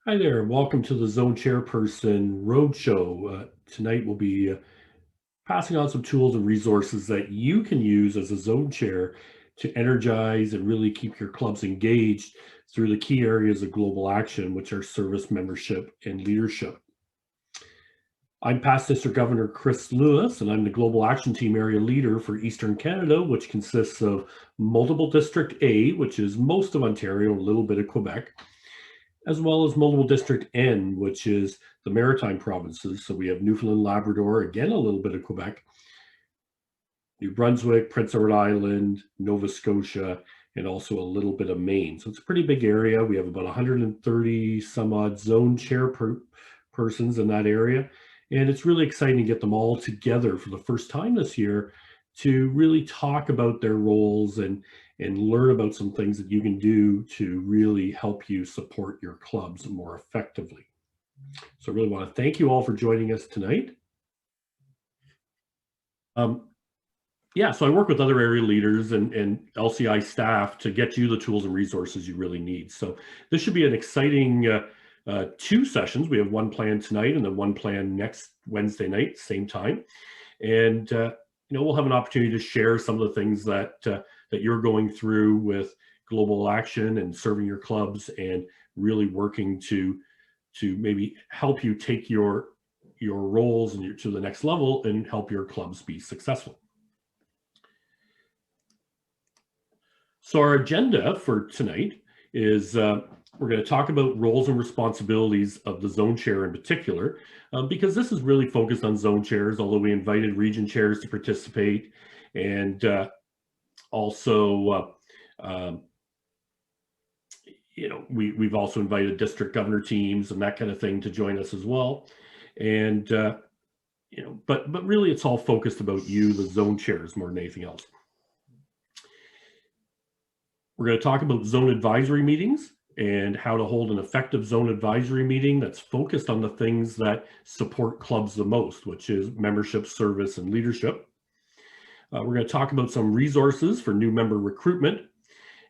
Hi there, welcome to the Zone Chairperson Roadshow. Tonight we'll be passing on some tools and resources that you can use as a zone chair to energize and really keep your clubs engaged through the key areas of global action, which are service, membership, and leadership. I'm past District Governor Chris Lewis, and I'm the Global Action Team Area Leader for Eastern Canada, which consists of multiple District A, which is most of Ontario, a little bit of Quebec, as well as multiple District N, which is the maritime provinces. So we have Newfoundland, Labrador, again, a little bit of Quebec, New Brunswick, Prince Edward Island, Nova Scotia, and also a little bit of Maine. So it's a pretty big area. We have about 130 some odd zone chairpersons in that area. And it's really exciting to get them all together for the first time this year to really talk about their roles and learn about some things that you can do to really help you support your clubs more effectively. So I really want to thank you all for joining us tonight. So I work with other area leaders and LCI staff to get you the tools and resources you really need. So this should be an exciting two sessions. We have one planned tonight and then one planned next Wednesday night, same time. And we'll have an opportunity to share some of the things that you're going through with global action and serving your clubs and really working to maybe help you take your roles and to the next level and help your clubs be successful. So our agenda for tonight is we're going to talk about roles and responsibilities of the zone chair in particular, because this is really focused on zone chairs, although we invited region chairs to participate, and also we've also invited district governor teams and that kind of thing to join us as well. And but really it's all focused about you, the zone chairs, more than anything else. We're going to talk about zone advisory meetings and how to hold an effective zone advisory meeting that's focused on the things that support clubs the most, which is membership, service, and leadership. We're going to talk about some resources for new member recruitment.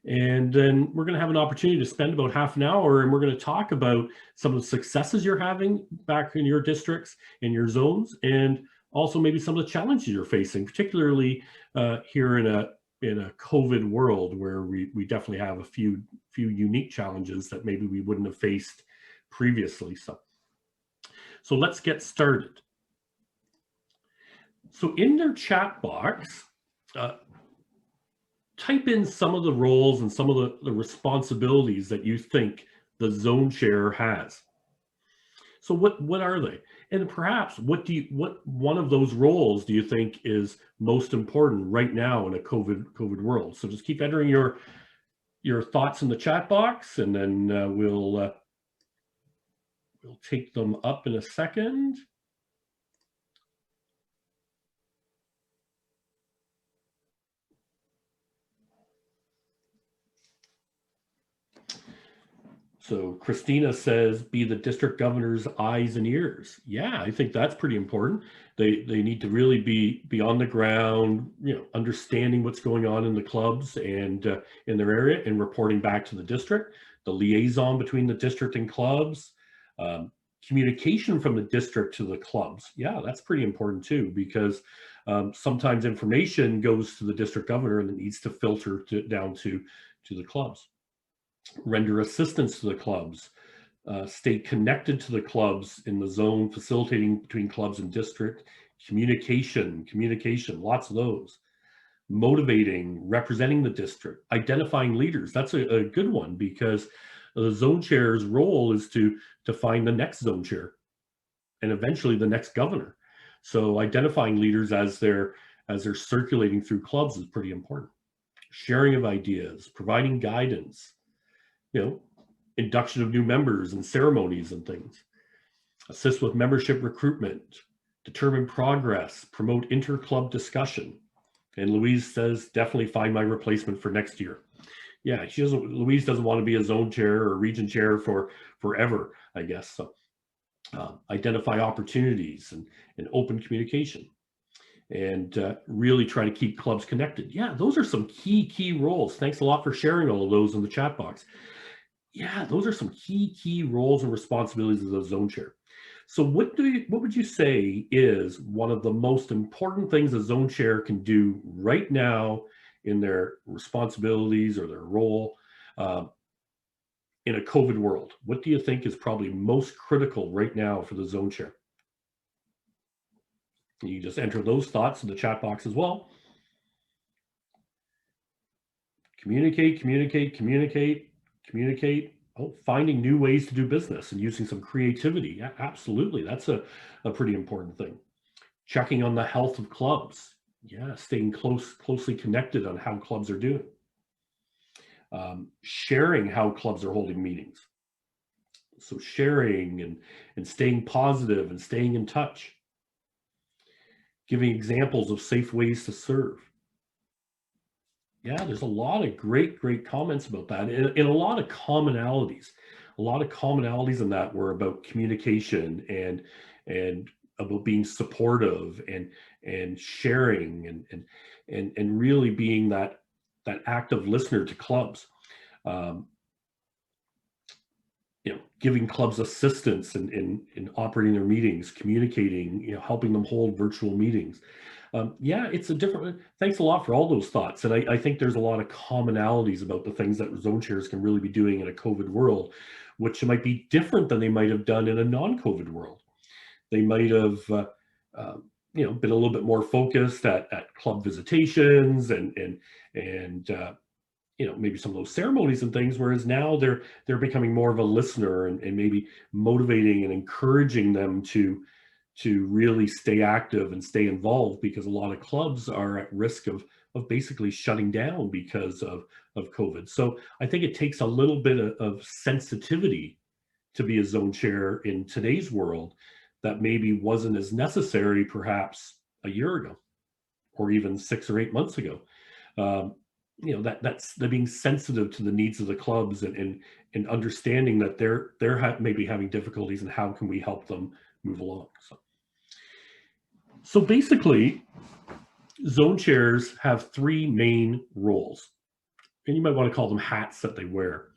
And then we're going to have an opportunity to spend about half an hour and we're going to talk about some of the successes you're having back in your districts, in your zones, and also maybe some of the challenges you're facing, particularly here in a COVID world where we definitely have a few unique challenges that maybe we wouldn't have faced previously. So let's get started. So in their chat box, type in some of the roles and some of the responsibilities that you think the zone chair has. So what are they? And perhaps what one of those roles do you think is most important right now in a COVID world? So just keep entering your thoughts in the chat box, and then we'll take them up in a second. So Christina says, be the district governor's eyes and ears. Yeah, I think that's pretty important. They need to really be on the ground, understanding what's going on in the clubs and in their area and reporting back to the district, the liaison between the district and clubs, communication from the district to the clubs. Yeah, that's pretty important too, because sometimes information goes to the district governor and it needs to filter down to the clubs. Render assistance to the clubs, stay connected to the clubs in the zone, facilitating between clubs and district, communication, lots of those. Motivating, representing the district, identifying leaders. That's a good one, because the zone chair's role is to find the next zone chair and eventually the next governor. So identifying leaders as they're circulating through clubs is pretty important. Sharing of ideas, providing guidance, induction of new members and ceremonies and things. Assist with membership recruitment, determine progress, promote inter-club discussion. And Louise says, definitely find my replacement for next year. Yeah, Louise doesn't want to be a zone chair or region chair for forever, I guess. So identify opportunities and open communication. And really try to keep clubs connected. Yeah, those are some key roles. Thanks a lot for sharing all of those in the chat box. Yeah, those are some key roles and responsibilities of the zone chair. So what would you say is one of the most important things a zone chair can do right now in their responsibilities or their role uh, in a COVID world? What do you think is probably most critical right now for the zone chair? You just enter those thoughts in the chat box as well. Communicate. Oh, finding new ways to do business and using some creativity. Yeah, absolutely. That's a pretty important thing. Checking on the health of clubs. Yeah, staying closely connected on how clubs are doing. Sharing how clubs are holding meetings. So sharing and staying positive and staying in touch. Giving examples of safe ways to serve. Yeah, there's a lot of great comments about that, and a lot of commonalities in that were about communication and about being supportive and sharing and really being that active listener to clubs. Um, giving clubs assistance in operating their meetings, communicating, helping them hold virtual meetings. Yeah, it's a different. Thanks a lot for all those thoughts, and I think there's a lot of commonalities about the things that zone chairs can really be doing in a COVID world, which might be different than they might have done in a non-COVID world. They might have, been a little bit more focused at club visitations and maybe some of those ceremonies and things, whereas now they're becoming more of a listener and maybe motivating and encouraging them to really stay active and stay involved, because a lot of clubs are at risk of basically shutting down because of COVID. So I think it takes a little bit of sensitivity to be a zone chair in today's world that maybe wasn't as necessary perhaps a year ago or even 6 or 8 months ago. Um, that's they're being sensitive to the needs of the clubs and understanding that they're maybe having difficulties, and how can we help them move along. So basically, zone chairs have three main roles, and you might want to call them hats that they wear.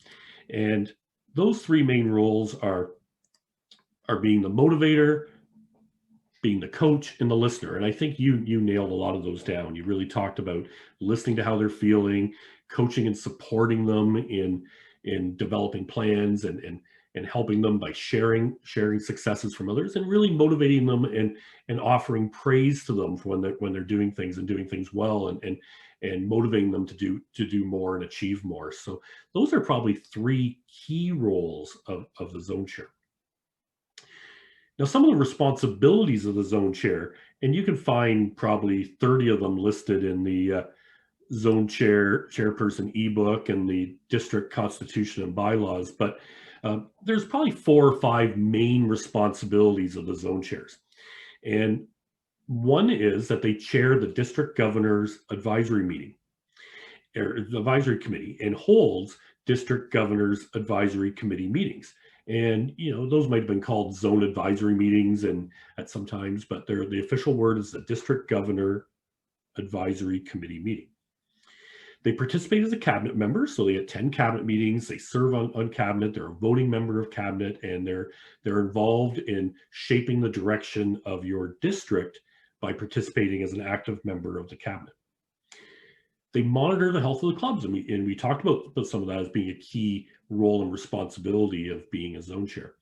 And those three main roles are being the motivator, being the coach, and the listener. And I think you nailed a lot of those down. You really talked about listening to how they're feeling, coaching and supporting them in developing plans and helping them by sharing successes from others, and really motivating them and offering praise to them for when they're doing things and doing things well, and motivating them to do more and achieve more. So those are probably three key roles of the zone chair. Now, some of the responsibilities of the zone chair, and you can find probably 30 of them listed in the zone chairperson ebook and the district constitution and bylaws, but there's probably 4 or 5 main responsibilities of the zone chairs. And one is that they chair the district governor's advisory meeting, or advisory committee, and holds district governors advisory committee meetings. And those might have been called zone advisory meetings and at sometimes, but the official word is the district governor advisory committee meeting. They participate as a cabinet member, so they attend cabinet meetings, they serve on cabinet, they're a voting member of cabinet, and they're involved in shaping the direction of your district by participating as an active member of the cabinet. They monitor the health of the clubs, and we talked about some of that as being a key role and responsibility of being a zone chair.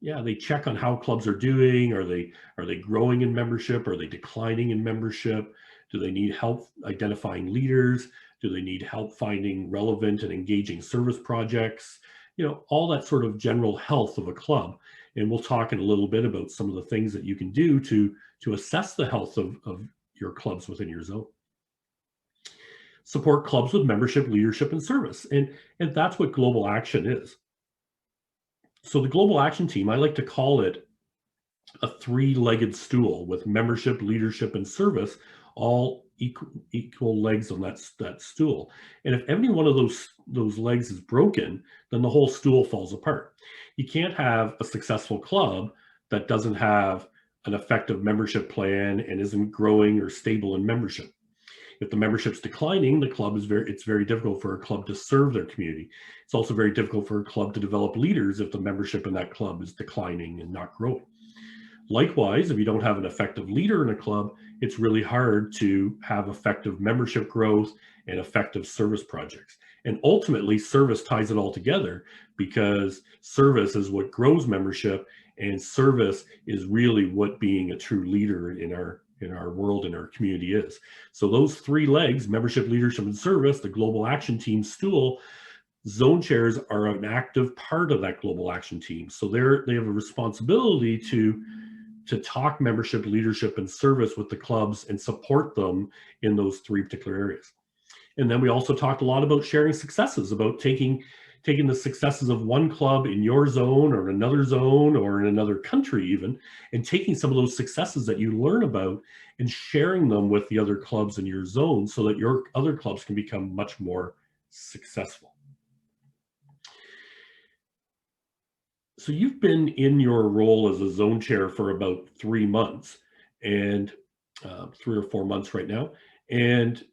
Yeah, they check on how clubs are doing. Are they growing in membership? Are they declining in membership? Do they need help identifying leaders? Do they need help finding relevant and engaging service projects? All that sort of general health of a club. And we'll talk in a little bit about some of the things that you can do to assess the health of your clubs within your zone. Support clubs with membership, leadership, and service. And that's what Global Action is. So the Global Action team, I like to call it a three-legged stool with membership, leadership, and service, all equal legs on that stool. And if any one of those legs is broken, then the whole stool falls apart. You can't have a successful club that doesn't have an effective membership plan and isn't growing or stable in membership. If the membership's declining, it's very difficult for a club to serve their community. It's also very difficult for a club to develop leaders if the membership in that club is declining and not growing. Likewise, if you don't have an effective leader in a club, it's really hard to have effective membership growth and effective service projects. And ultimately, service ties it all together, because service is what grows membership, and service is really what being a true leader in our world, in our community is. So those three legs, membership, leadership, and service, the global action team stool, zone chairs are an active part of that global action team. So they have a responsibility to talk membership, leadership, and service with the clubs and support them in those three particular areas. And then we also talked a lot about sharing successes, about taking the successes of one club in your zone or another zone or in another country even, and taking some of those successes that you learn about and sharing them with the other clubs in your zone so that your other clubs can become much more successful. So you've been in your role as a zone chair for about 3 months, and 3 or 4 months right now. And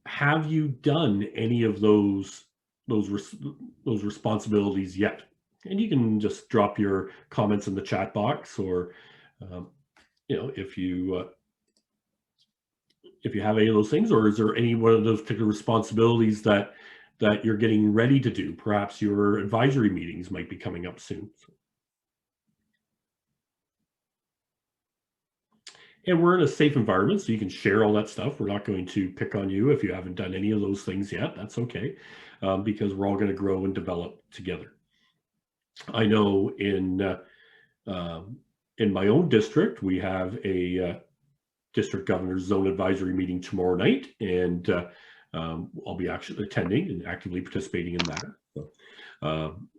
have you done any of those responsibilities yet? And you can just drop your comments in the chat box, or if you have any of those things, or is there any one of those particular responsibilities that you're getting ready to do? Perhaps your advisory meetings might be coming up soon. And we're in a safe environment, so you can share all that stuff. We're not going to pick on you if you haven't done any of those things yet. That's okay, because we're all going to grow and develop together. I know in my own district, we have a district governor's zone advisory meeting tomorrow night, and I'll be actually attending and actively participating in that. So,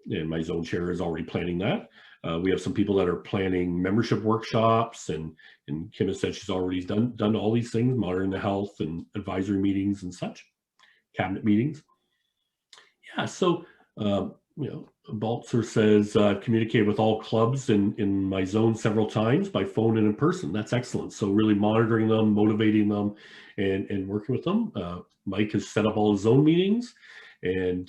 and my zone chair is already planning that. We have some people that are planning membership workshops, and Kim has said she's already done all these things, monitoring the health and advisory meetings and such, cabinet meetings. Yeah, so Baltzer says, I've communicated with all clubs in my zone several times by phone and in person. That's excellent. So really monitoring them, motivating them, and working with them. Mike has set up all his zone meetings, and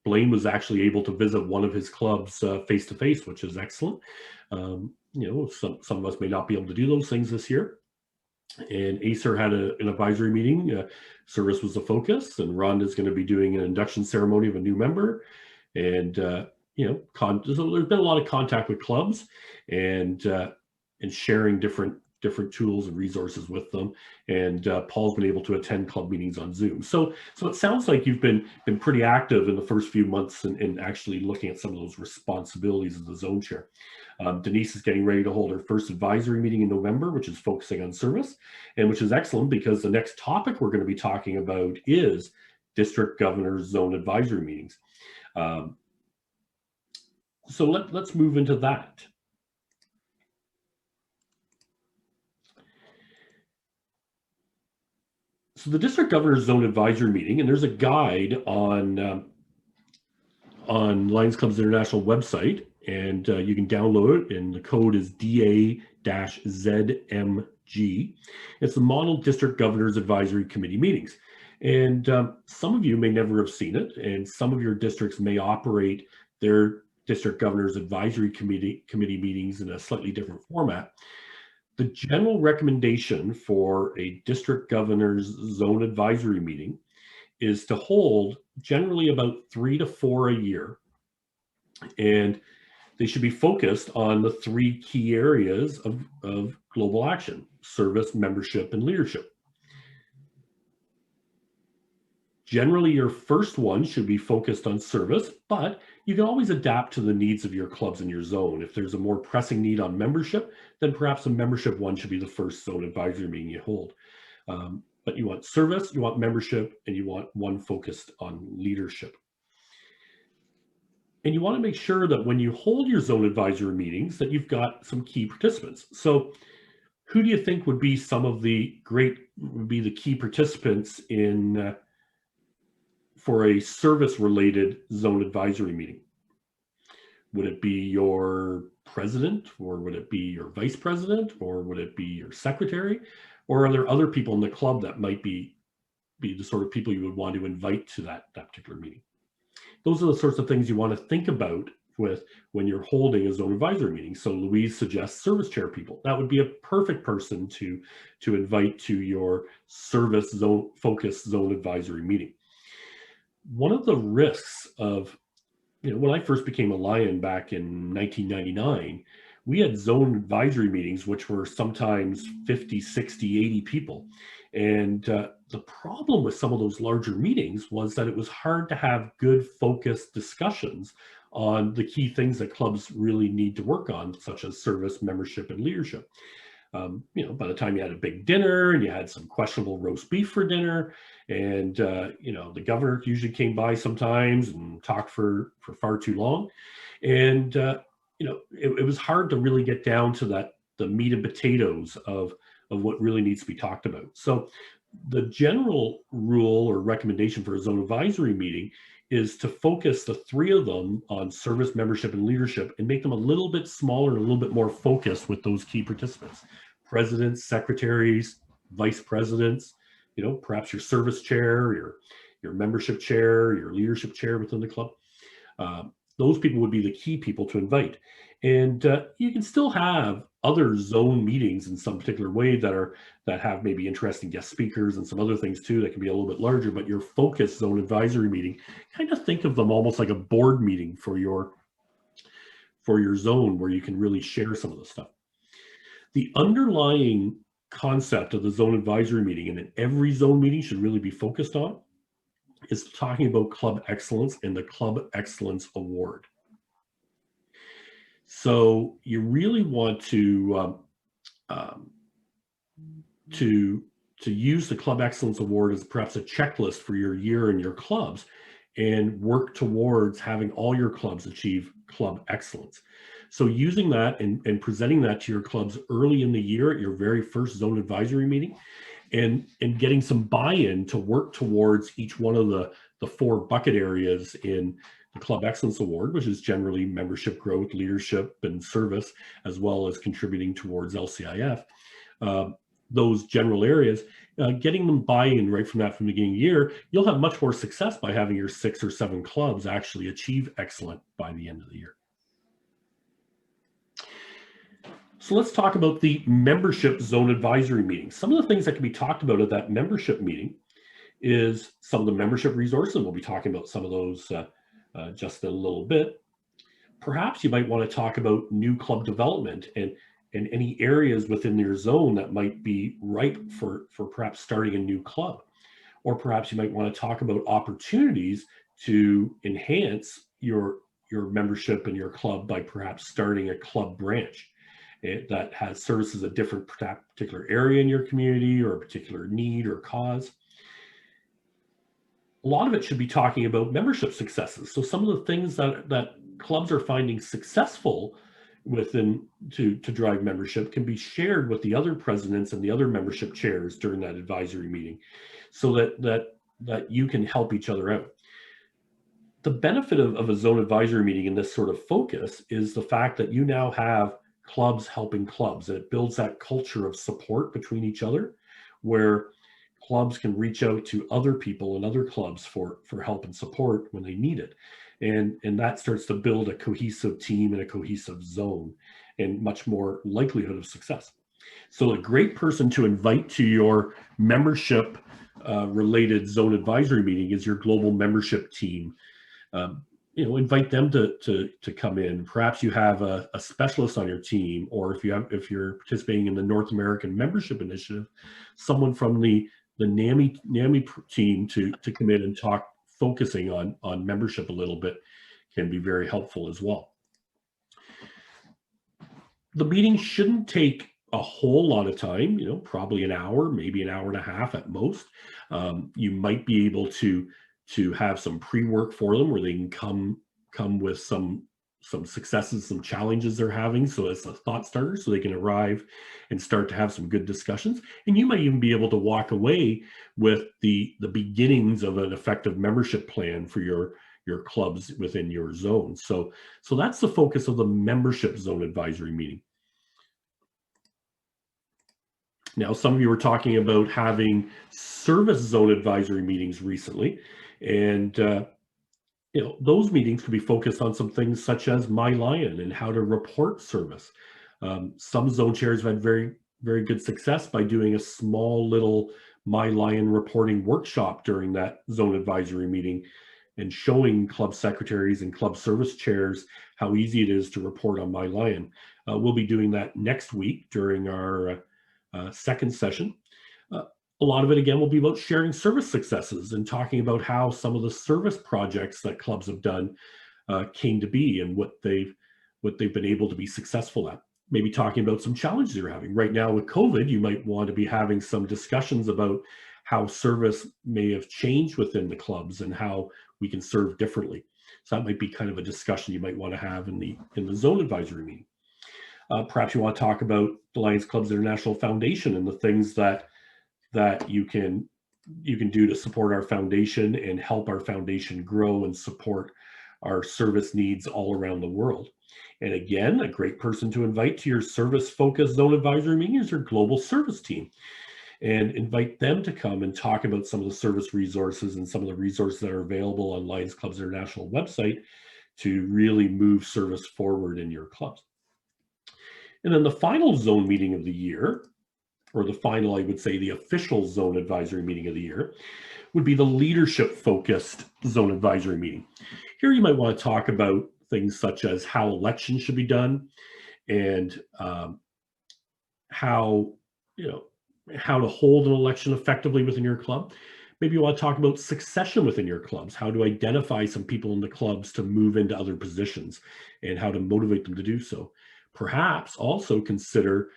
Blaine was actually able to visit one of his clubs face to face, which is excellent. Some of us may not be able to do those things this year. And Acer had an advisory meeting. Service was the focus, and Ron is going to be doing an induction ceremony of a new member. And so there's been a lot of contact with clubs, and sharing different tools and resources with them. And Paul's been able to attend club meetings on Zoom. So it sounds like you've been pretty active in the first few months in actually looking at some of those responsibilities as the zone chair. Denise is getting ready to hold her first advisory meeting in November, which is focusing on service, and which is excellent, because the next topic we're going to be talking about is district governor's zone advisory meetings. So let's move into that. So the district governor's zone advisory meeting, and there's a guide on Lions Club's International website, and you can download it, and the code is DA-ZMG. It's the Model District Governors Advisory Committee meetings. And some of you may never have seen it, and some of your districts may operate their district governors advisory committee meetings in a slightly different format. The general recommendation for a district governor's zone advisory meeting is to hold generally about 3 to 4 a year. And they should be focused on the 3 key areas of global action: service, membership, and leadership. Generally, your first one should be focused on service, but you can always adapt to the needs of your clubs in your zone. If there's a more pressing need on membership, then perhaps a membership one should be the first zone advisory meeting you hold. But you want service, you want membership, and you want one focused on leadership. And you want to make sure that when you hold your zone advisory meetings that you've got some key participants. So who do you think would be the key participants in for a service-related zone advisory meeting? Would it be your president, or would it be your vice president, or would it be your secretary, Or are there other people in the club that might be the sort of people you would want to invite to that particular meeting? Those are the sorts of things you want to think about with when you're holding a zone advisory meeting. So Louise suggests service chair people. That would be a perfect person to invite to your service zone focused zone advisory meeting. One of the risks of, when I first became a Lion back in 1999, we had zone advisory meetings, which were sometimes 50, 60, 80 people. And the problem with some of those larger meetings was that it was hard to have good focused discussions on the key things that clubs really need to work on, such as service, membership, and leadership. By the time you had a big dinner and you had some questionable roast beef for dinner, and the governor usually came by sometimes and talked for far too long, and it was hard to really get down to the meat and potatoes of what really needs to be talked about. So the general rule or recommendation for a zone advisory meeting is to focus the three of them on service, membership, and leadership, and make them a little bit smaller and a little bit more focused with those key participants: presidents, secretaries, vice presidents, perhaps your service chair, your membership chair, your leadership chair within the club. Those people would be the key people to invite. And you can still have other zone meetings in some particular way that have maybe interesting guest speakers and some other things too that can be a little bit larger. But your focus zone advisory meeting, kind of think of them almost like a board meeting for your zone, where you can really share some of the stuff. The underlying concept of the zone advisory meeting, and that every zone meeting should really be focused on, is talking about club excellence and the Club Excellence Award. So you really want to use the Club Excellence Award as perhaps a checklist for your year and your clubs, and work towards having all your clubs achieve club excellence. So using that and presenting that to your clubs early in the year at your very first zone advisory meeting, and getting some buy-in to work towards each one of the 4 bucket areas in the Club Excellence Award, which is generally membership growth, leadership, and service, as well as contributing towards LCIF. Those general areas, getting them buy-in right from the beginning of the year, you'll have much more success by having your 6 or 7 clubs actually achieve excellent by the end of the year. So let's talk about the membership zone advisory meeting. Some of the things that can be talked about at that membership meeting is some of the membership resources. We'll be talking about some of those just in a little bit. Perhaps you might want to talk about new club development and any areas within your zone that might be ripe for perhaps starting a new club. Or perhaps you might want to talk about opportunities to enhance your membership in your club by perhaps starting a club branch that has services a different particular area in your community, or a particular need or cause. A lot of it should be talking about membership successes. So some of the things that clubs are finding successful within to drive membership can be shared with the other presidents and the other membership chairs during that advisory meeting, so that you can help each other out. The benefit of a zone advisory meeting in this sort of focus is the fact that you now have clubs helping clubs, and it builds that culture of support between each other, where clubs can reach out to other people and other clubs for help and support when they need it. And that starts to build a cohesive team and a cohesive zone, and much more likelihood of success. So a great person to invite to your membership related zone advisory meeting is your global membership team. Invite them to come in. Perhaps you have a specialist on your team, or if you're participating in the North American Membership Initiative, someone from the NAMI team to come in and talk, focusing on membership a little bit, can be very helpful as well. The meeting shouldn't take a whole lot of time, probably an hour, maybe an hour and a half at most. You might be able to have some pre-work for them, where they can come with some successes, some challenges they're having, so it's a thought starter, so they can arrive and start to have some good discussions. And you might even be able to walk away with the beginnings of an effective membership plan for your clubs within your zone. So that's the focus of the membership zone advisory meeting. Now, some of you were talking about having service zone advisory meetings recently, and those meetings could be focused on some things such as My Lion and how to report service. Some zone chairs have had very, very good success by doing a small little My Lion reporting workshop during that zone advisory meeting and showing club secretaries and club service chairs how easy it is to report on My Lion. We'll be doing that next week during our second session. A lot of it, again, will be about sharing service successes and talking about how some of the service projects that clubs have done came to be and what they've been able to be successful at. Maybe talking about some challenges you're having. Right now with COVID, you might want to be having some discussions about how service may have changed within the clubs and how we can serve differently. So that might be kind of a discussion you might want to have in the zone advisory meeting. Perhaps you want to talk about the Lions Clubs International Foundation and the things that you can do to support our foundation and help our foundation grow and support our service needs all around the world. And again, a great person to invite to your service-focused zone advisory meeting is your global service team, and invite them to come and talk about some of the service resources and some of the resources that are available on Lions Clubs International website to really move service forward in your clubs. And then the final zone meeting of the year, or the final, I would say, the official zone advisory meeting of the year, would be the leadership-focused zone advisory meeting. Here you might want to talk about things such as how elections should be done and how to hold an election effectively within your club. Maybe you want to talk about succession within your clubs, how to identify some people in the clubs to move into other positions and how to motivate them to do so. Perhaps also consider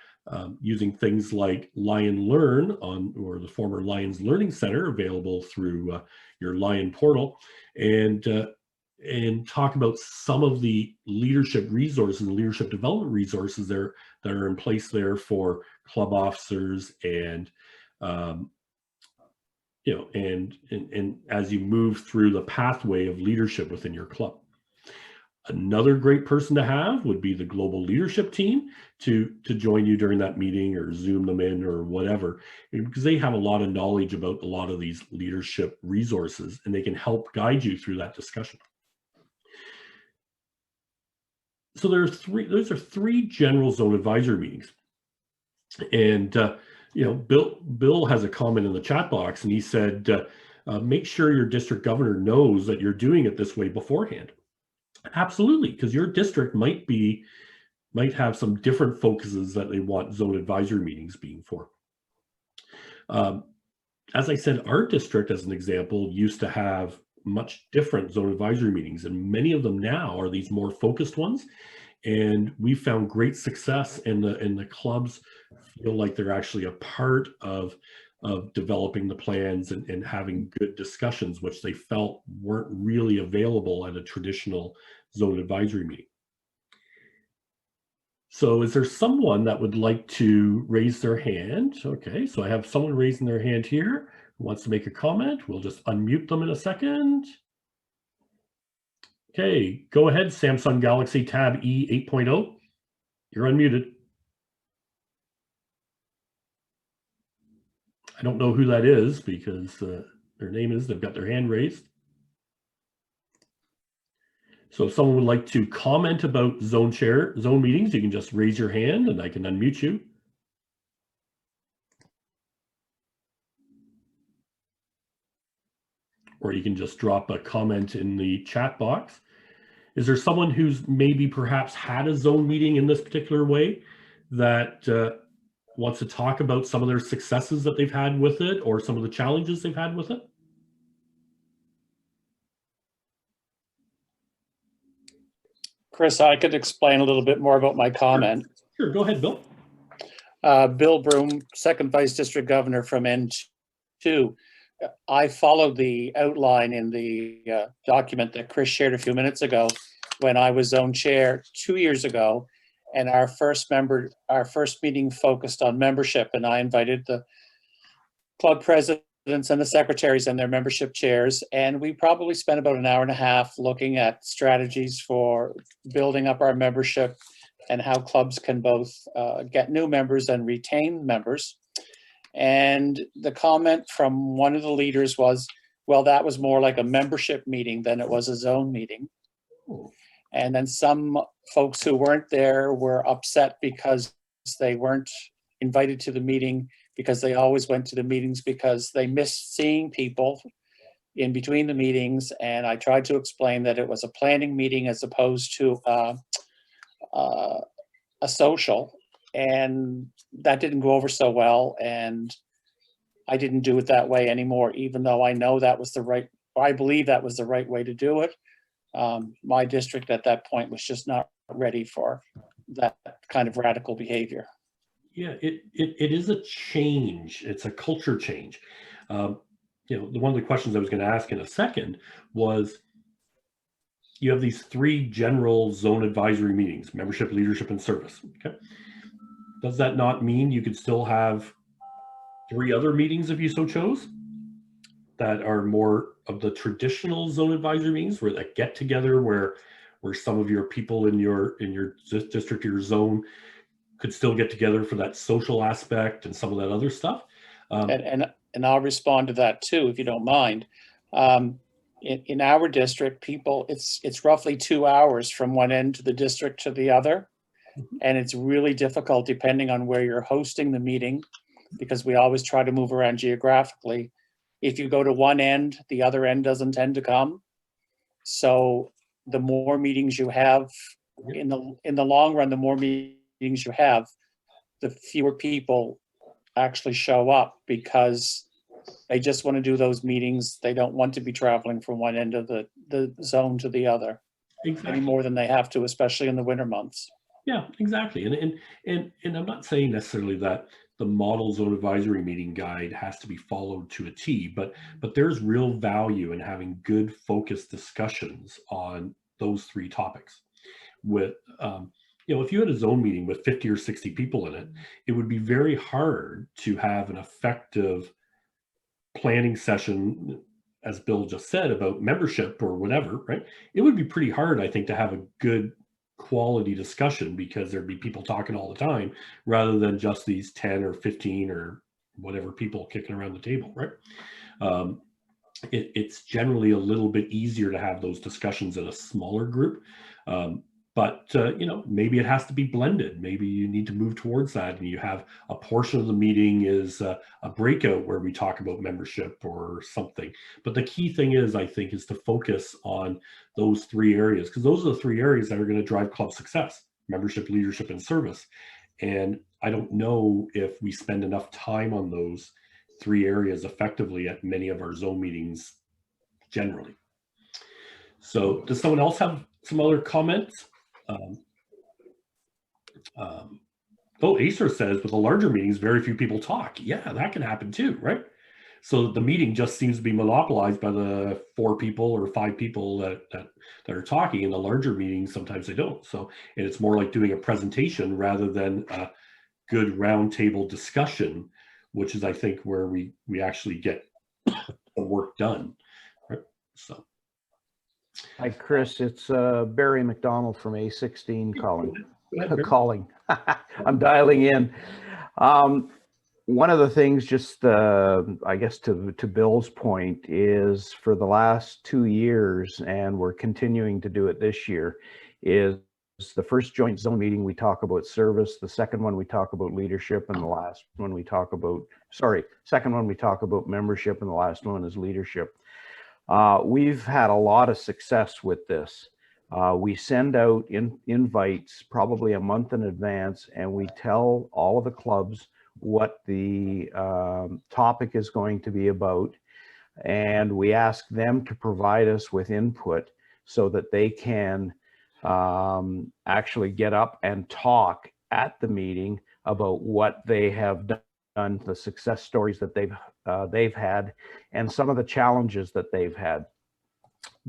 using things like Lion Learn or the former Lions Learning Center available through your Lion portal, and talk about some of the leadership resources and leadership development resources that are in place there for club officers and and as you move through the pathway of leadership within your club. Another great person to have would be the global leadership team to join you during that meeting or Zoom them in or whatever, because they have a lot of knowledge about a lot of these leadership resources and they can help guide you through that discussion. So those are three general zone advisory meetings. And Bill has a comment in the chat box and he said, make sure your district governor knows that you're doing it this way beforehand. Absolutely, because your district might have some different focuses that they want zone advisory meetings being for. As I said, our district, as an example, used to have much different zone advisory meetings, and many of them now are these more focused ones. And we found great success, and the clubs feel like they're actually a part of developing the plans and having good discussions, which they felt weren't really available at a traditional zone advisory meeting. So is there someone that would like to raise their hand? Okay, so I have someone raising their hand here who wants to make a comment. We'll just unmute them in a second. Okay, go ahead, Samsung Galaxy Tab E 8.0. You're unmuted. I don't know who that is because their name is, they've got their hand raised. So if someone would like to comment about zone meetings, you can just raise your hand and I can unmute you. Or you can just drop a comment in the chat box. Is there someone who's maybe perhaps had a zone meeting in this particular way that wants to talk about some of their successes that they've had with it or some of the challenges they've had with it? Chris, I could explain a little bit more about my comment. Sure, go ahead, Bill. Bill Broom, second vice district governor from N2. I followed the outline in the document that Chris shared a few minutes ago when I was zone chair 2 years ago, and our first meeting focused on membership, and I invited the club presidents and the secretaries and their membership chairs, and we probably spent about an hour and a half looking at strategies for building up our membership and how clubs can both get new members and retain members. And the comment from one of the leaders was, well, that was more like a membership meeting than it was a zone meeting. Oh, And then some folks who weren't there were upset because they weren't invited to the meeting, because they always went to the meetings because they missed seeing people in between the meetings. And I tried to explain that it was a planning meeting as opposed to a social, and that didn't go over so well. And I didn't do it that way anymore, even though I know that was the right, I believe that was the right way to do it. My district at that point was just not ready for that kind of radical behavior. yeah, it is a change. It's a culture change. One of the questions I was going to ask in a second was, you have these three general zone advisory meetings: membership, leadership, and service. Okay. Does that not mean you could still have three other meetings if you so chose, that are more of the traditional zone advisory meetings, where that get together, where some of your people in your district, your zone, could still get together for that social aspect and some of that other stuff? And I'll respond to that too, if you don't mind. In our district, people, it's roughly 2 hours from one end of the district to the other. And it's really difficult depending on where you're hosting the meeting, because we always try to move around geographically. If you go to one end, the other end doesn't tend to come. So the more meetings you have, in the long run, the more meetings you have, the fewer people actually show up, because they just want to do those meetings. They don't want to be traveling from one end of the zone to the other any more than they have to, especially in the winter months. Yeah, exactly. And I'm not saying necessarily that the model zone advisory meeting guide has to be followed to a T, but there's real value in having good focused discussions on those three topics. With if you had a zone meeting with 50 or 60 people in it, it would be very hard to have an effective planning session, as Bill just said, about membership or whatever, right? It would be pretty hard, I think, to have a good quality discussion, because there'd be people talking all the time rather than just these 10 or 15 or whatever people kicking around the table, right? It's generally a little bit easier to have those discussions in a smaller group. But maybe it has to be blended. Maybe you need to move towards that, and you have a portion of the meeting is a breakout where we talk about membership or something. But the key thing is, I think, is to focus on those three areas, because those are the three areas that are going to drive club success: membership, leadership, and service. And I don't know if we spend enough time on those three areas effectively at many of our zone meetings generally. So does someone else have some other comments? Acer says, with the larger meetings, very few people talk. Yeah, that can happen too, right? So the meeting just seems to be monopolized by the 4 people or 5 people that are talking. In the larger meetings, sometimes they don't. So, and it's more like doing a presentation rather than a good roundtable discussion, which is, I think, where we actually get the work done, right? So. Hi, Chris. It's Barry McDonald from A16 calling. I'm dialing in. One of the things, just I guess to Bill's point, is for the last 2 years, and we're continuing to do it this year, is the first joint zone meeting we talk about service, the second one we talk about leadership, and the last one we talk about, second one we talk about membership, and the last one is leadership. We've had a lot of success with this. We send out invites probably a month in advance, and we tell all of the clubs what the topic is going to be about. And we ask them to provide us with input so that they can actually get up and talk at the meeting about what they have done, the success stories that they've had, and some of the challenges that they've had.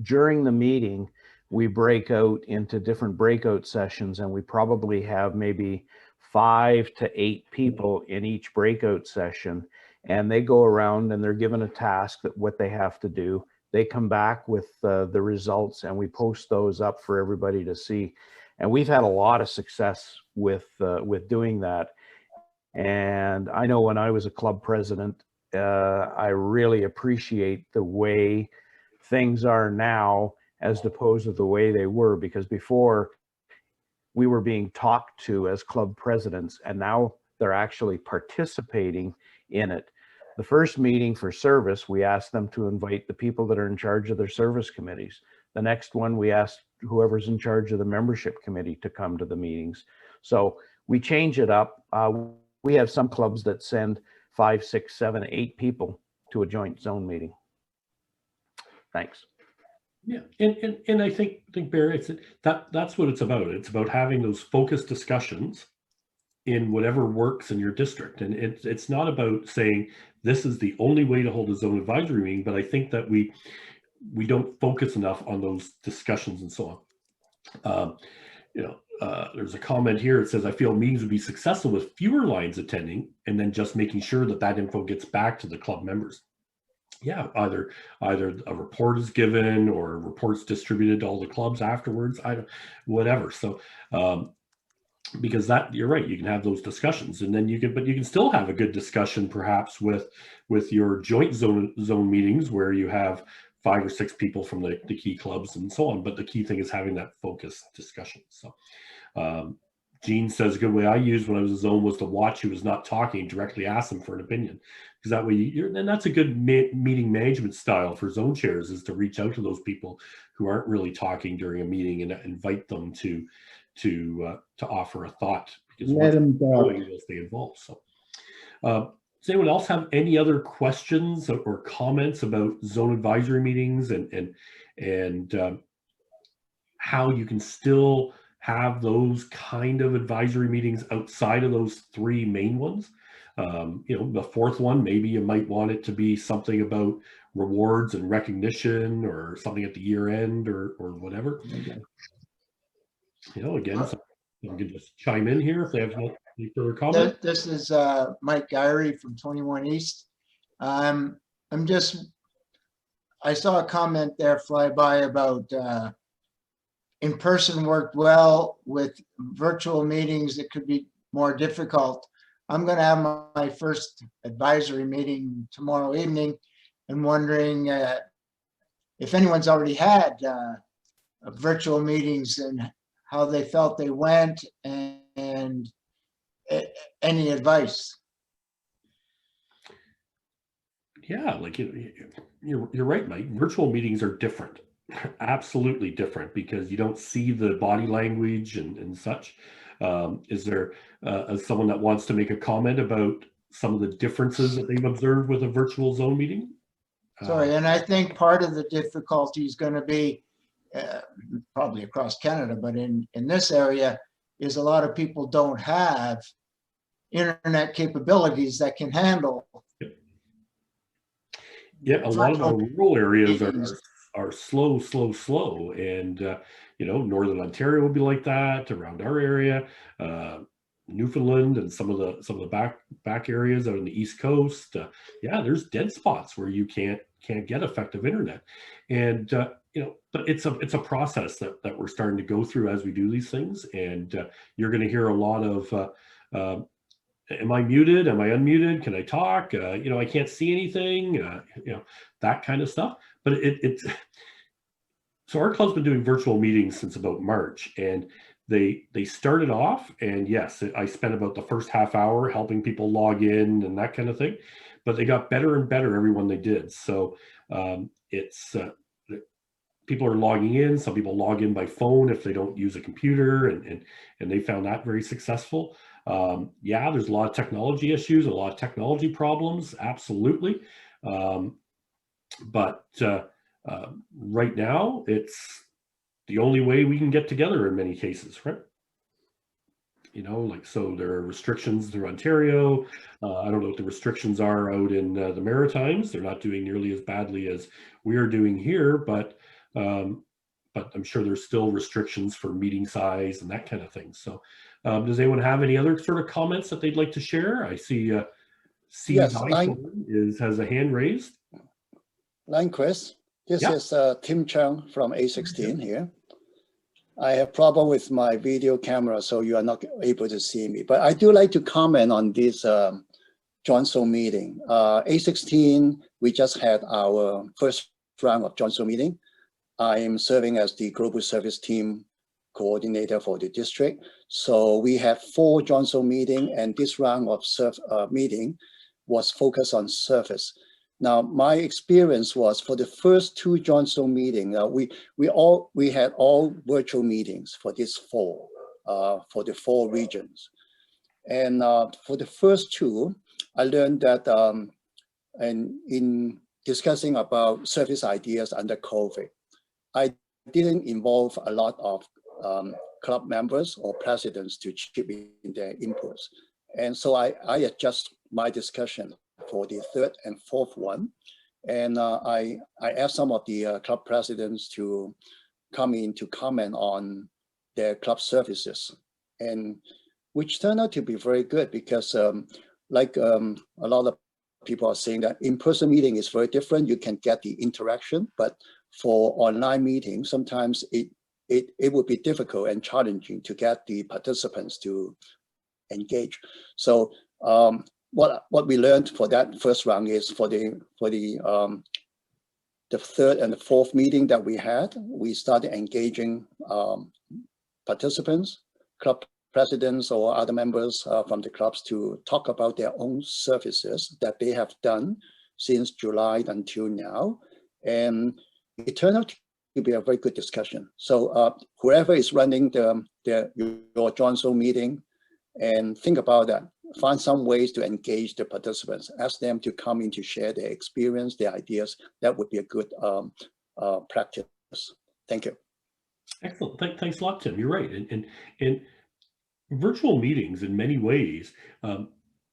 During the meeting, we break out into different breakout sessions, and we probably have maybe 5 to 8 people in each breakout session, and they go around and they're given a task that what they have to do. They come back with the results, and we post those up for everybody to see. And we've had a lot of success with doing that. And I know when I was a club president, I really appreciate the way things are now as opposed to the way they were, because before we were being talked to as club presidents, and now they're actually participating in it. The first meeting for service, we asked them to invite the people that are in charge of their service committees. The next one, we asked whoever's in charge of the membership committee to come to the meetings. So we change it up. We have some clubs that send 5, 6, 7, 8 people to a joint zone meeting. Thanks. Yeah, and I think Barry, that's what it's about. It's about having those focused discussions in whatever works in your district, and it's not about saying this is the only way to hold a zone advisory meeting. But I think that we don't focus enough on those discussions and so on. There's a comment here. It says, I feel meetings would be successful with fewer lines attending, and then just making sure that info gets back to the club members. Yeah, either a report is given or a report's distributed to all the clubs afterwards. Whatever. So, because that, you're right, you can have those discussions, and then but you can still have a good discussion perhaps with your joint zone meetings where you have 5 or 6 people from the key clubs and so on. But the key thing is having that focused discussion. So, Gene says, a good way I used when I was in zone was to watch who was not talking, directly ask them for an opinion. Because that way, and that's a good meeting management style for zone chairs, is to reach out to those people who aren't really talking during a meeting and invite them to offer a thought. Because once they're going, they'll stay involved. So, does anyone else have any other questions or comments about zone advisory meetings and how you can still have those kind of advisory meetings outside of those 3 main ones? The 4th one, maybe you might want it to be something about rewards and recognition, or something at the year end, or whatever. Again, you can just chime in here if they have any further comment. This is Mike Gyrey from 21 East. I saw a comment there fly by about in-person worked well, with virtual meetings it could be more difficult. I'm going to have my first advisory meeting tomorrow evening, and wondering if anyone's already had virtual meetings and how they felt they went, and any advice. Yeah, like you're right, Mike. Virtual meetings are different. Absolutely different, because you don't see the body language and such. Is there someone that wants to make a comment about some of the differences that they've observed with a virtual zone meeting? Sorry, and I think part of the difficulty is going to be probably across Canada, but in this area, is a lot of people don't have internet capabilities that can handle. Yeah, a lot of our rural areas are slow, and Northern Ontario will be like that. Around our area, Newfoundland and some of the back areas out on the East Coast, yeah, there's dead spots where you can't get effective internet, and but it's a process that we're starting to go through as we do these things, and you're going to hear a lot of. Am I muted? Am I unmuted? Can I talk? I can't see anything. That kind of stuff. But it's so our club's been doing virtual meetings since about March, and they started off, and yes, I spent about the first half hour helping people log in and that kind of thing, but they got better and better every one they did. So it's people are logging in. Some people log in by phone if they don't use a computer, and they found that very successful. Yeah, there's a lot of technology issues, a lot of technology problems, absolutely. But right now, it's the only way we can get together in many cases, right? So there are restrictions through Ontario. I don't know what the restrictions are out in the Maritimes. They're not doing nearly as badly as we are doing here, but I'm sure there's still restrictions for meeting size and that kind of thing. So does anyone have any other sort of comments that they'd like to share? I see Yes, has a hand raised. Chris. This is Tim Chung from A16 here. I have problem with my video camera, so you are not able to see me. But I do like to comment on this joint Zone meeting. A16, we just had our first round of joint Zone meeting. I am serving as the Global Service Team Coordinator for the district. So we had 4 joint Zone meetings, and this round of meeting was focused on service. Now, my experience was for the first 2 joint Zone meetings, we had all virtual meetings for this fall, for the 4 regions. And for the first 2, I learned that and in discussing about service ideas under COVID, I didn't involve a lot of club members or presidents to chip in their inputs. And so I adjust my discussion for the 3rd and 4th one. And I asked some of the club presidents to come in to comment on their club services, and which turned out to be very good because like a lot of people are saying that in-person meeting is very different. You can get the interaction, but for online meetings, sometimes it would be difficult and challenging to get the participants to engage. So what we learned for that first round is for the 3rd and the 4th meeting that we had, we started engaging participants, club presidents or other members from the clubs to talk about their own services that they have done since July until now. And it turned out to be a very good discussion. So whoever is running your joint Zone meeting, and think about that, find some ways to engage the participants, ask them to come in to share their experience, their ideas. That would be a good practice. Thank you. Excellent. Thanks a lot, Tim. You're right. And virtual meetings, in many ways,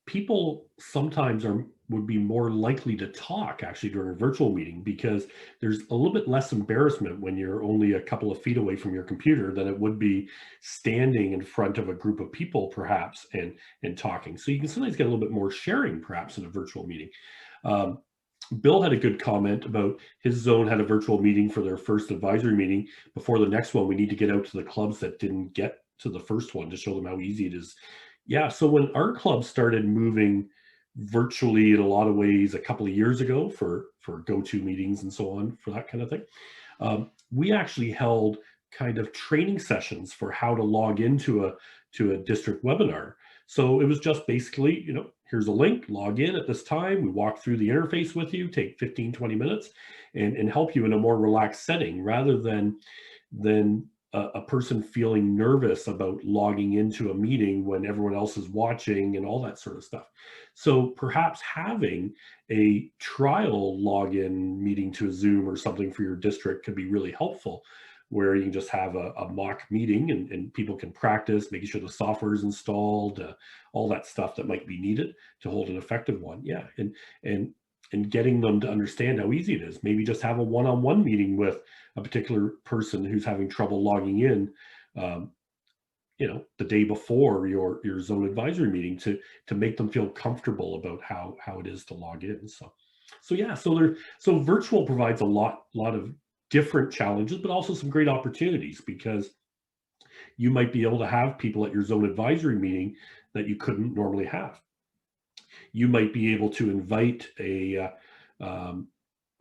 people sometimes would be more likely to talk actually during a virtual meeting, because there's a little bit less embarrassment when you're only a couple of feet away from your computer than it would be standing in front of a group of people perhaps and talking. So you can sometimes get a little bit more sharing perhaps in a virtual meeting. Bill had a good comment about his zone had a virtual meeting for their first advisory meeting. Before the next one, we need to get out to the clubs that didn't get to the first one to show them how easy it is. Yeah, so when our club started moving virtually in a lot of ways a couple of years ago for go-to meetings and so on, for that kind of thing, we actually held kind of training sessions for how to log into a district webinar. So it was just basically, here's a link, log in at this time. We walk through the interface with you, take 15, 20 minutes and help you in a more relaxed setting, rather than a person feeling nervous about logging into a meeting when everyone else is watching and all that sort of stuff. So perhaps having a trial login meeting to a Zoom or something for your district could be really helpful, where you can just have a mock meeting and people can practice making sure the software is installed, all that stuff that might be needed to hold an effective one. Yeah, and getting them to understand how easy it is. Maybe just have a one-on-one meeting with a particular person who's having trouble logging in, the day before your zone advisory meeting to make them feel comfortable about how it is to log in. So virtual provides a lot of different challenges, but also some great opportunities, because you might be able to have people at your zone advisory meeting that you couldn't normally have. You might be able to invite an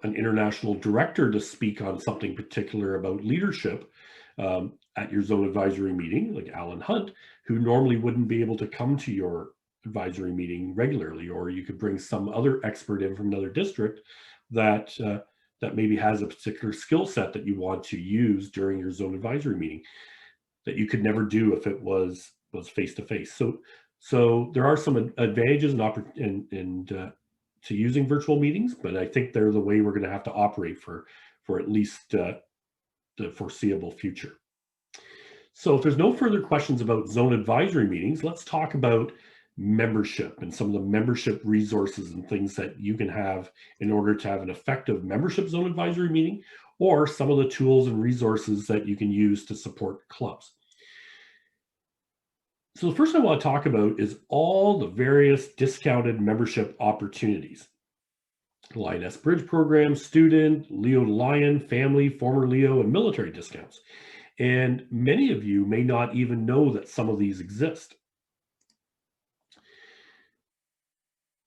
international director to speak on something particular about leadership at your zone advisory meeting, like Alan Hunt, who normally wouldn't be able to come to your advisory meeting regularly. Or you could bring some other expert in from another district that maybe has a particular skill set that you want to use during your zone advisory meeting that you could never do if it was face-to-face. So there are some advantages and to using virtual meetings, but I think they're the way we're going to have to operate for at least the foreseeable future. So if there's no further questions about zone advisory meetings, let's talk about membership and some of the membership resources and things that you can have in order to have an effective membership zone advisory meeting, or some of the tools and resources that you can use to support clubs. So the first thing I want to talk about is all the various discounted membership opportunities. Lioness Bridge Program, Student, Leo to Lion, Family, Former Leo, and Military discounts. And many of you may not even know that some of these exist.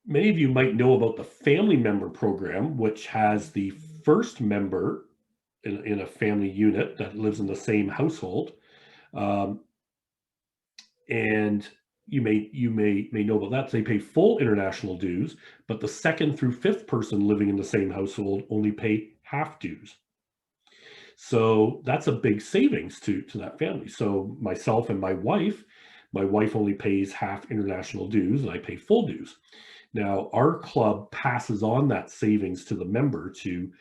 Many of you might know about the family member program, which has the first member in a family unit that lives in the same household. And you may know about that. They pay full international dues, but the second through fifth person living in the same household only pay half dues. So that's a big savings to that family. So myself and my wife only pays half international dues and I pay full dues. Now our club passes on that savings to the member to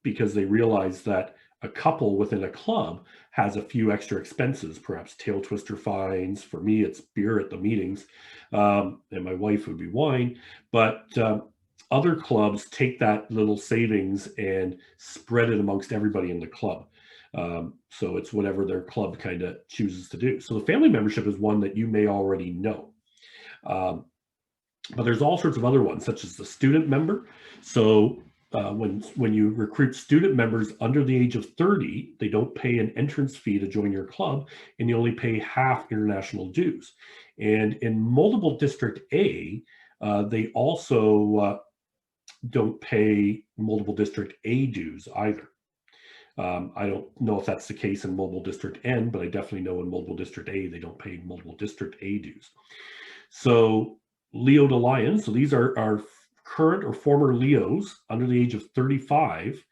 because they realize that a couple within a club has a few extra expenses, perhaps tail twister fines. For me, it's beer at the meetings, and my wife would be wine. But other clubs take that little savings and spread it amongst everybody in the club. So it's whatever their club kind of chooses to do. So the family membership is one that you may already know. But there's all sorts of other ones, such as the student member. So when you recruit student members under the age of 30, they don't pay an entrance fee to join your club, and you only pay half international dues. And in multiple district A, they also don't pay multiple district A dues either. I don't know if that's the case in multiple district N, but I definitely know in multiple district A, they don't pay multiple district A dues. So Leo to Lion, so these are our current or former Leos under the age of 35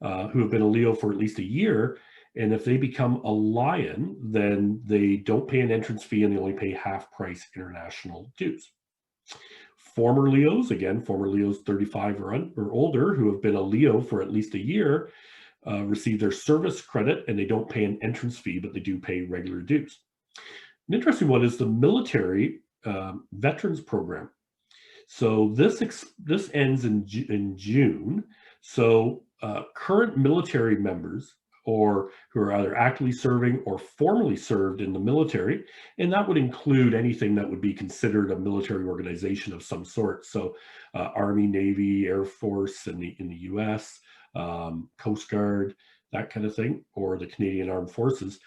who have been a Leo for at least a year. And if they become a Lion, then they don't pay an entrance fee and they only pay half price international dues. Former Leos, again, former Leos 35 or older who have been a Leo for at least a year receive their service credit and they don't pay an entrance fee, but they do pay regular dues. An interesting one is the military veterans program. So this ends in June. So current military members or who are either actively serving or formerly served in the military, and that would include anything that would be considered a military organization of some sort. So Army, Navy, Air Force in the US, Coast Guard, that kind of thing, or the Canadian Armed Forces.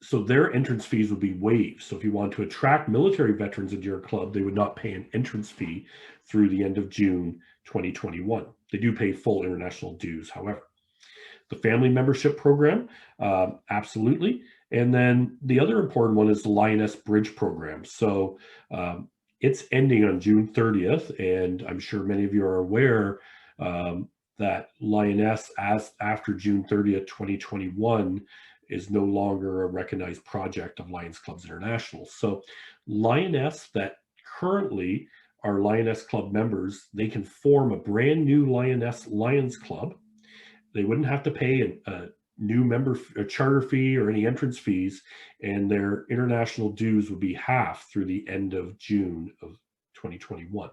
So their entrance fees would be waived. So if you want to attract military veterans into your club, they would not pay an entrance fee through the end of June 2021. They do pay full international dues, however. The family membership program, absolutely. And then the other important one is the Lioness Bridge program. So it's ending on June 30th, and I'm sure many of you are aware that Lioness, as after June 30th, 2021, is no longer a recognized project of Lions Clubs International. So Lioness that currently are Lioness Club members, they can form a brand new Lioness Lions Club. They wouldn't have to pay a new member a charter fee or any entrance fees, and their international dues would be half through the end of June of 2021.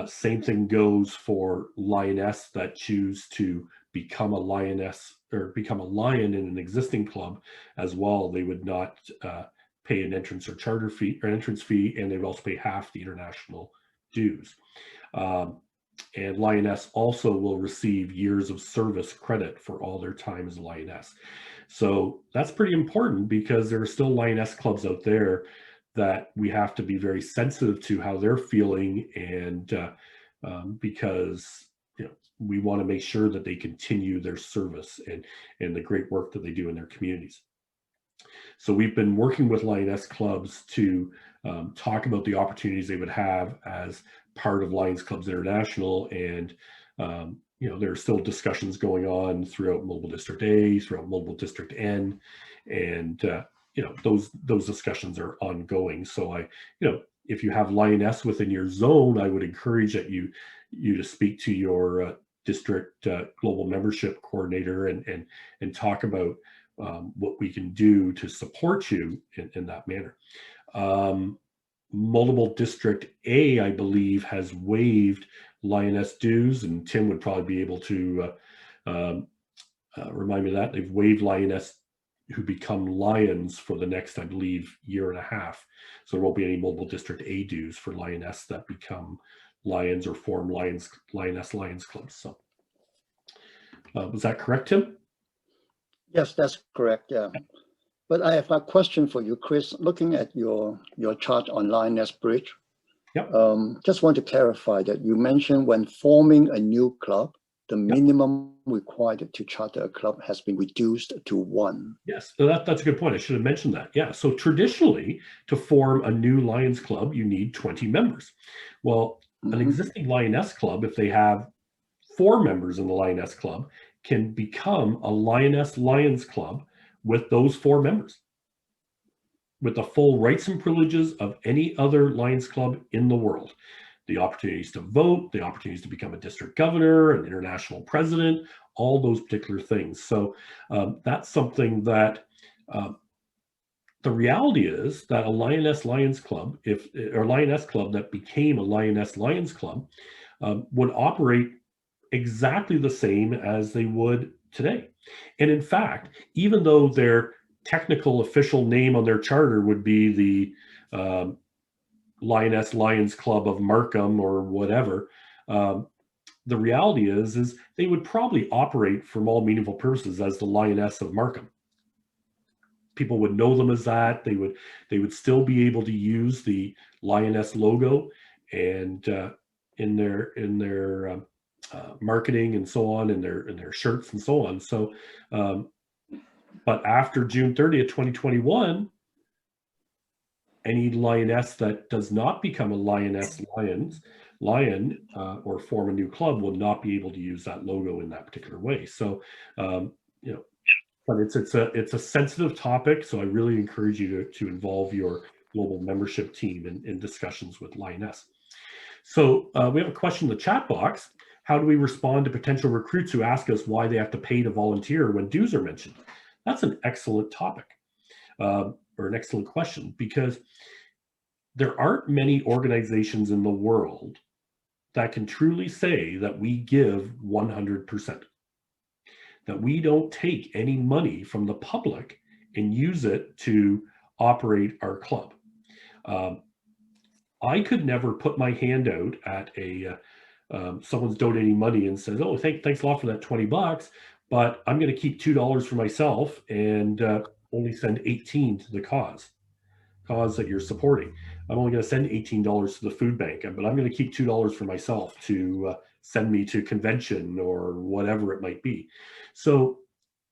Same thing goes for Lioness that choose to become a Lioness or become a Lion in an existing club as well. They would not pay an entrance or charter fee or entrance fee, and they would also pay half the international dues. And Lioness also will receive years of service credit for all their time as a Lioness. So that's pretty important because there are still Lioness clubs out there that we have to be very sensitive to how they're feeling, and because we want to make sure that they continue their service and the great work that they do in their communities. So we've been working with Lioness clubs to talk about the opportunities they would have as part of Lions Clubs International, and there are still discussions going on throughout Mobile District A, throughout Mobile District N, and those discussions are ongoing. So if you have Lioness within your zone, I would encourage that you to speak to your district global membership coordinator and talk about what we can do to support you in that manner. Multiple District A, I believe, has waived Lioness dues, and Tim would probably be able to remind me of that. They've waived Lioness who become Lions for the next, I believe, year and a half. So there won't be any Multiple District A dues for Lioness that become Lions or form Lioness Lions clubs. So Was that correct, Tim? Yes, that's correct. Yeah. But I have a question for you, Chris. Looking at your chart on Lioness Bridge, Yep. just want to clarify that you mentioned when forming a new club, the minimum required to charter a club has been reduced to 1. Yes, so that's a good point. I should have mentioned that. Yeah, so traditionally, to form a new Lions Club, you need 20 members. Well, an existing Lioness Club, if they have 4 members in the Lioness Club, can become a Lioness Lions Club with those 4 members, with the full rights and privileges of any other Lions Club in the world. The opportunities to vote, the opportunities to become a district governor, an international president, all those particular things. So that's something that the reality is that a Lioness Lions Club, or Lioness Club that became a Lioness Lions Club, would operate exactly the same as they would today. And in fact, even though their technical official name on their charter would be the Lioness Lions Club of Markham or whatever, the reality is they would probably operate from all meaningful purposes as the Lioness of Markham. People would know them as that. They would still be able to use the Lioness logo and in their marketing and so on, in their shirts and so on. So, but after June 30th, 2021, any Lioness that does not become a Lioness Lion or form a new club will not be able to use that logo in that particular way. So, you know, but it's a sensitive topic. So I really encourage you to involve your global membership team in discussions with Lioness. So we have a question in the chat box. How do we respond to potential recruits who ask us why they have to pay to volunteer when dues are mentioned? That's an excellent topic, or an excellent question, because there aren't many organizations in the world that can truly say that we give 100%, that we don't take any money from the public and use it to operate our club. I could never put my hand out at someone's donating money and says, "Oh, thanks a lot for that $20, but I'm going to keep $2 for myself and only send 18 to the cause that you're supporting. I'm only going to send $18 to the food bank, but I'm going to keep $2 for myself to send me to convention or whatever it might be." So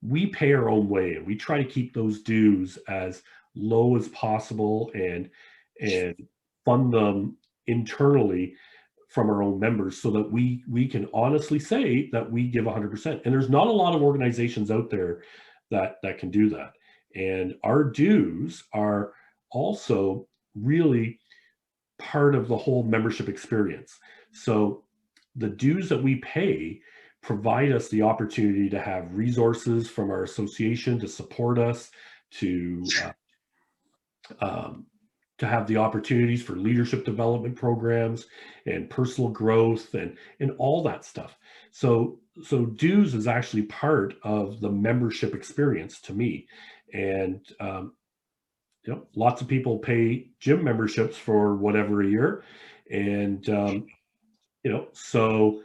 we pay our own way, and we try to keep those dues as low as possible and fund them internally from our own members, so that we can honestly say that we give 100%. And there's not a lot of organizations out there that can do that. And our dues are also really part of the whole membership experience. So the dues that we pay provide us the opportunity to have resources from our association to support us, to have the opportunities for leadership development programs and personal growth and all that stuff. So dues is actually part of the membership experience to me. And you know, lots of people pay gym memberships for whatever a year, and you know, so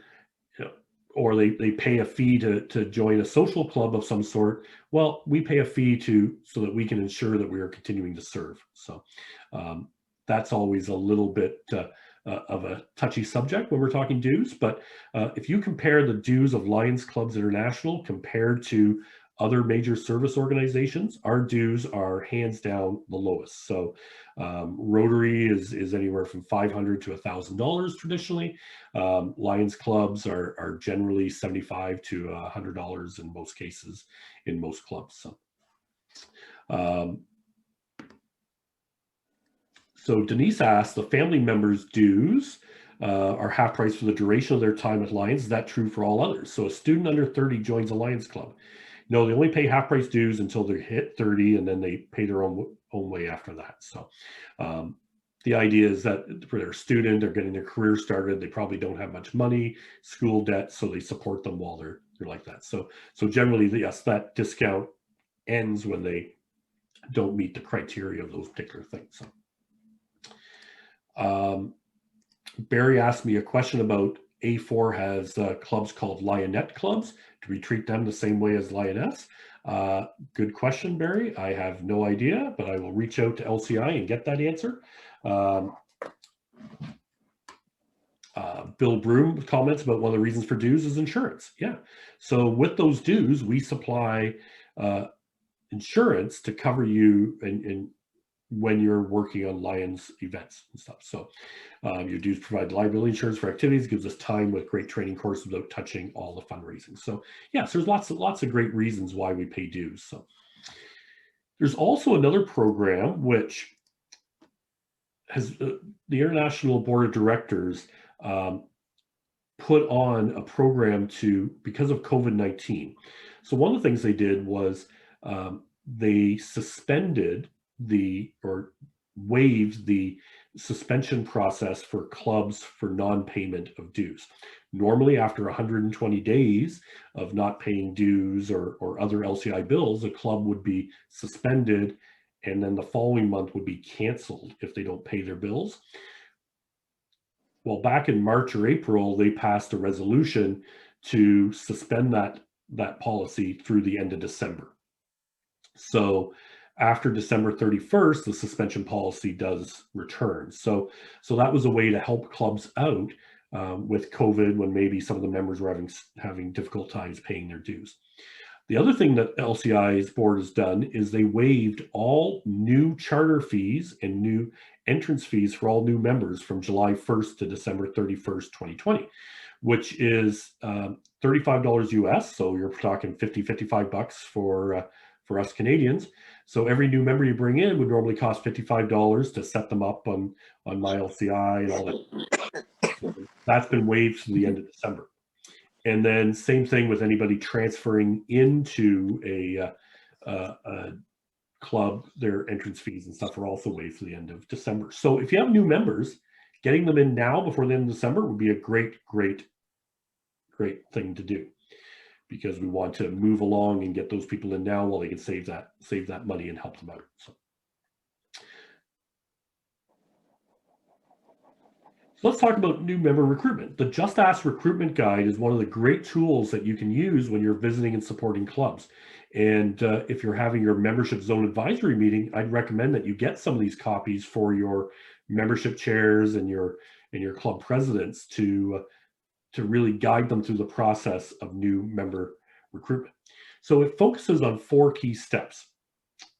you know, or they pay a fee to join a social club of some sort. Well, we pay a fee so that we can ensure that we are continuing to serve. So that's always a little bit of a touchy subject when we're talking dues. But if you compare the dues of Lions Clubs International compared to other major service organizations, our dues are hands down the lowest. So Rotary is anywhere from $500 to $1,000 traditionally. Lions Clubs are generally $75 to $100 in most cases, in most clubs. So Denise asked, the family members' dues are half price for the duration of their time at Lions. Is that true for all others? So a student under 30 joins a Lions Club. No, they only pay half price dues until they hit 30, and then they pay their own way after that. So the idea is that for their student, they're getting their career started. They probably don't have much money, school debt, so they support them while they're like that. So generally, yes, that discount ends when they don't meet the criteria of those particular things. So, Barry asked me a question about A4 has clubs called Lionette clubs. Do we treat them the same way as Lioness? Good question, Barry. I have no idea, but I will reach out to LCI and get that answer. Bill Broom comments about one of the reasons for dues is insurance. Yeah. So with those dues, we supply insurance to cover you and when you're working on Lions events and stuff. So your dues provide liability insurance for activities, gives us time with great training courses without touching all the fundraising. So yes, there's lots of great reasons why we pay dues. So there's also another program which has the International Board of Directors put on a program because of COVID-19. So one of the things they did was they suspended or waived the suspension process for clubs for non-payment of dues. Normally, after 120 days of not paying dues or other LCI bills, a club would be suspended, and then the following month would be canceled if they don't pay their bills. Well, back in March or April, they passed a resolution to suspend that policy through the end of December. So after December 31st, the suspension policy does return. So that was a way to help clubs out with COVID when maybe some of the members were having difficult times paying their dues. The other thing that LCI's board has done is they waived all new charter fees and new entrance fees for all new members from July 1st to December 31st, 2020, which is $35 US. So you're talking $55 for us Canadians. So every new member you bring in would normally cost $55 to set them up on MyLCI and all that. So that's been waived to the end of December. And then same thing with anybody transferring into a club, their entrance fees and stuff are also waived for the end of December. So if you have new members, getting them in now before the end of December would be a great thing to do, because we want to move along and get those people in now while they can save that money and help them out. So let's talk about new member recruitment. The Just Ask Recruitment Guide is one of the great tools that you can use when you're visiting and supporting clubs. And if you're having your membership zone advisory meeting, I'd recommend that you get some of these copies for your membership chairs and your club presidents to really guide them through the process of new member recruitment. So it focuses on 4 key steps.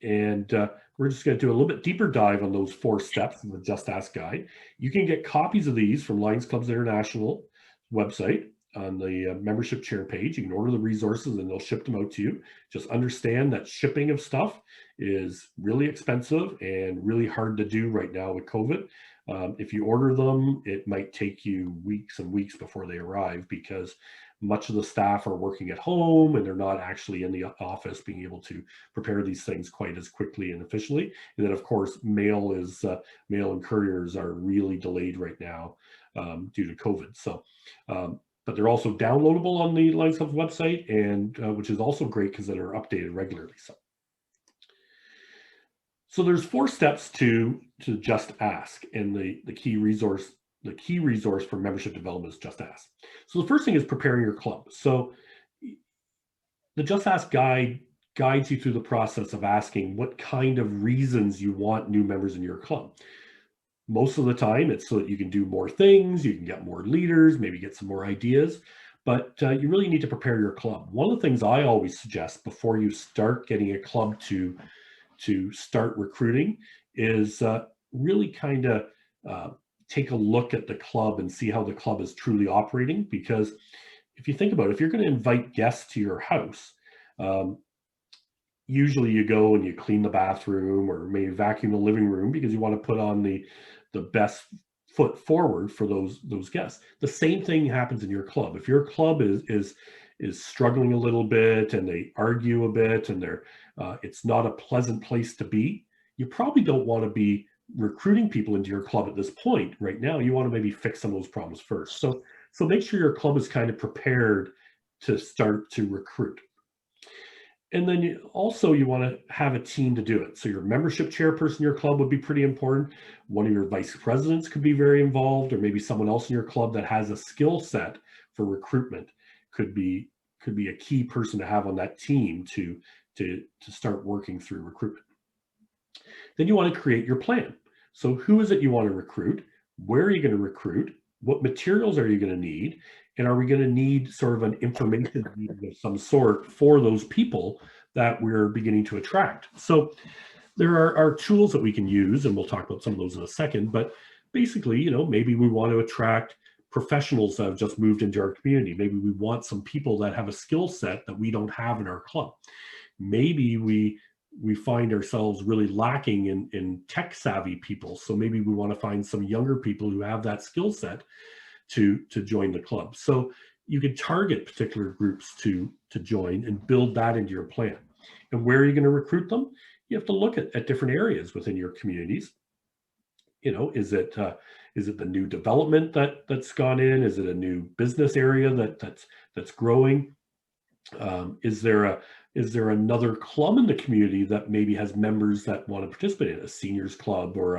And we're just going to do a little bit deeper dive on those 4 steps in the Just Ask Guide. You can get copies of these from Lions Clubs International website on the membership chair page. You can order the resources and they'll ship them out to you. Just understand that shipping of stuff is really expensive and really hard to do right now with COVID. If you order them, it might take you weeks and weeks before they arrive, because much of the staff are working at home and they're not actually in the office being able to prepare these things quite as quickly and efficiently. And then of course, mail and couriers are really delayed right now due to COVID. So, but they're also downloadable on the Lions Club's website, and which is also great because they're updated regularly. So there's 4 steps to Just Ask, and the key resource for membership development is Just Ask. So the first thing is preparing your club. So the Just Ask Guide guides you through the process of asking what kind of reasons you want new members in your club. Most of the time, it's so that you can do more things, you can get more leaders, maybe get some more ideas, but you really need to prepare your club. One of the things I always suggest before you start getting a club to start recruiting is really kind of take a look at the club and see how the club is truly operating. Because if you think about it, if you're going to invite guests to your house, usually you go and you clean the bathroom or maybe vacuum the living room because you want to put on the best foot forward for those guests. The same thing happens in your club. If your club is struggling a little bit and they argue a bit and it's not a pleasant place to be, you probably don't want to be recruiting people into your club at this point. Right now, you want to maybe fix some of those problems first. So make sure your club is kind of prepared to start to recruit. And then you want to have a team to do it. So your membership chairperson in your club would be pretty important. One of your vice presidents could be very involved, or maybe someone else in your club that has a skill set for recruitment could be a key person to have on that team to start working through recruitment. Then you want to create your plan. So who is it you want to recruit? Where are you going to recruit? What materials are you going to need? And are we going to need sort of an information meeting of some sort for those people that we're beginning to attract? So there are tools that we can use, and we'll talk about some of those in a second, but basically, maybe we want to attract professionals that have just moved into our community. Maybe we want some people that have a skill set that we don't have in our club. Maybe we find ourselves really lacking in tech savvy people. So maybe we want to find some younger people who have that skill set to join the club. So you can target particular groups to join and build that into your plan. And where are you going to recruit them? You have to look at different areas within your communities. Is it the new development that's gone in? Is it a new business area that's growing? Is there another club in the community that maybe has members that want to participate in a seniors club or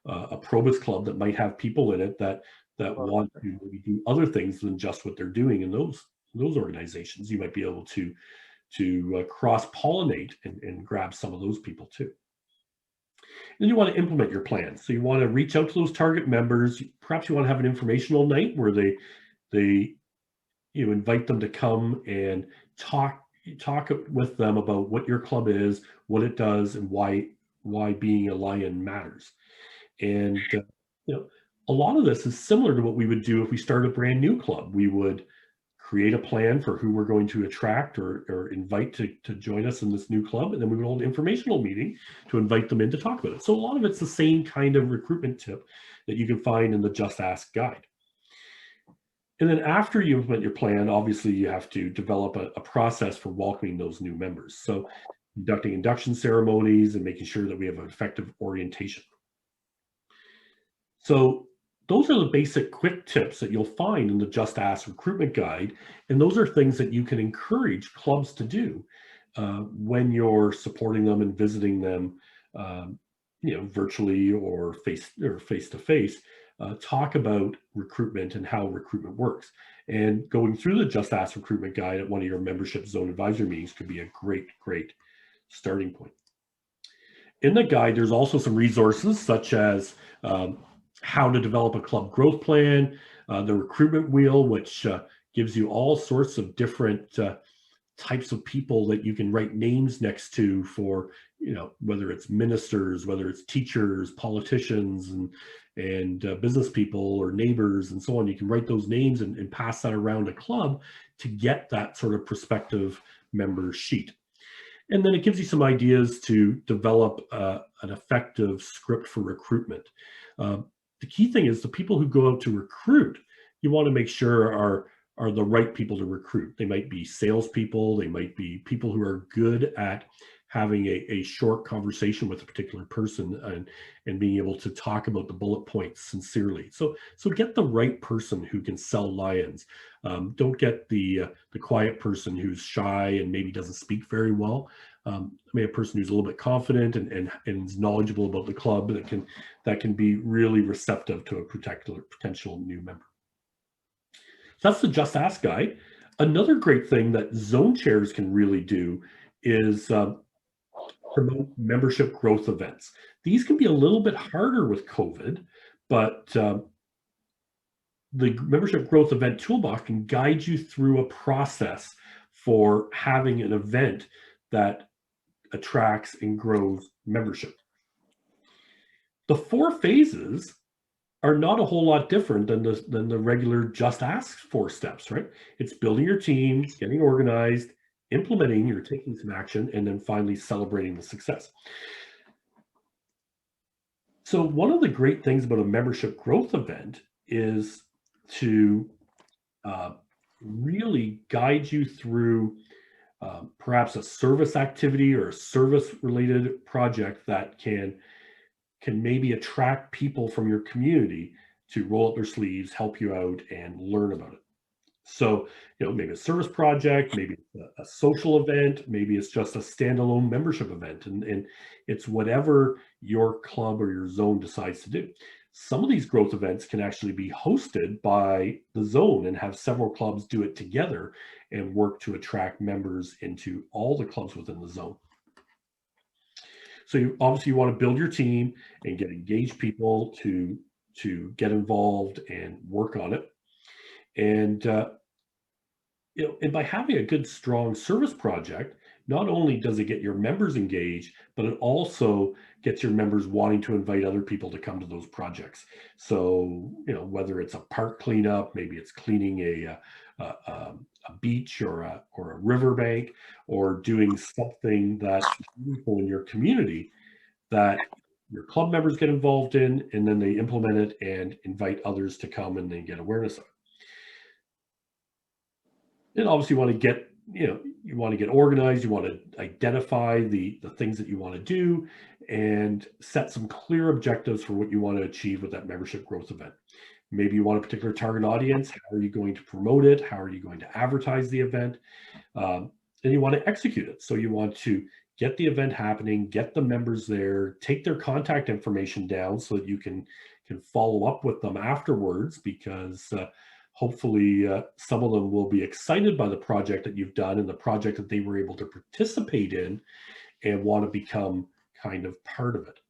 a probus club that might have people in it that want to maybe do other things than just what they're doing in those organizations? You might be able to cross-pollinate and grab some of those people too. Then you want to implement your plan. So you want to reach out to those target members. Perhaps you want to have an informational night where they invite them to come and talk with them about what your club is, what it does, and why being a Lion matters. And a lot of this is similar to what we would do if we start a brand new club. We would create a plan for who we're going to attract or invite to join us in this new club, and then we would hold an informational meeting to invite them in to talk about it. So a lot of it's the same kind of recruitment tip that you can find in the Just Ask guide. And then after you implement your plan, obviously you have to develop a process for welcoming those new members. So conducting induction ceremonies and making sure that we have an effective orientation. So those are the basic quick tips that you'll find in the Just Ask recruitment guide. And those are things that you can encourage clubs to do when you're supporting them and visiting them, virtually or face to face. Talk about recruitment and how recruitment works. And going through the Just Ask recruitment guide at one of your membership zone advisory meetings could be a great starting point. In the guide, there's also some resources such as how to develop a club growth plan, the recruitment wheel, which gives you all sorts of different types of people that you can write names next to for, whether it's ministers, whether it's teachers, politicians, and business people or neighbors and so on. You can write those names and pass that around a club to get that sort of prospective member sheet. And then it gives you some ideas to develop an effective script for recruitment. The key thing is the people who go out to recruit, you want to make sure are the right people to recruit. They might be salespeople. They might be people who are good at having a short conversation with a particular person and being able to talk about the bullet points sincerely. So get the right person who can sell Lions. Don't get the quiet person who's shy and maybe doesn't speak very well. Maybe a person who's a little bit confident and is knowledgeable about the club that can be really receptive to a potential new member. So that's the Just Ask guide. Another great thing that zone chairs can really do is promote membership growth events. These can be a little bit harder with COVID, but the membership growth event toolbox can guide you through a process for having an event that attracts and grows membership. The 4 phases are not a whole lot different than the regular Just Ask 4 steps, right? It's building your team, getting organized, implementing, you're taking some action, and then finally celebrating the success. So one of the great things about a membership growth event is to really guide you through perhaps a service activity or a service related project that can maybe attract people from your community to roll up their sleeves, help you out, and learn about it. So, maybe a service project, maybe it's a social event, maybe it's just a standalone membership event, and it's whatever your club or your zone decides to do. Some of these growth events can actually be hosted by the zone and have several clubs do it together and work to attract members into all the clubs within the zone. So you obviously want to build your team and get engaged people to get involved and work on it. And and by having a good, strong service project, not only does it get your members engaged, but it also gets your members wanting to invite other people to come to those projects. So, whether it's a park cleanup, maybe it's cleaning a beach or a riverbank, or doing something that's meaningful in your community that your club members get involved in, and then they implement it and invite others to come and they get awareness of it. And obviously you want to get, you want to get organized, you want to identify the things that you want to do and set some clear objectives for what you want to achieve with that membership growth event. Maybe you want a particular target audience. How are you going to promote it? How are you going to advertise the event? And you want to execute it. So you want to get the event happening, get the members there, take their contact information down so that you can follow up with them afterwards, because hopefully some of them will be excited by the project that you've done and the project that they were able to participate in and want to become kind of part of it.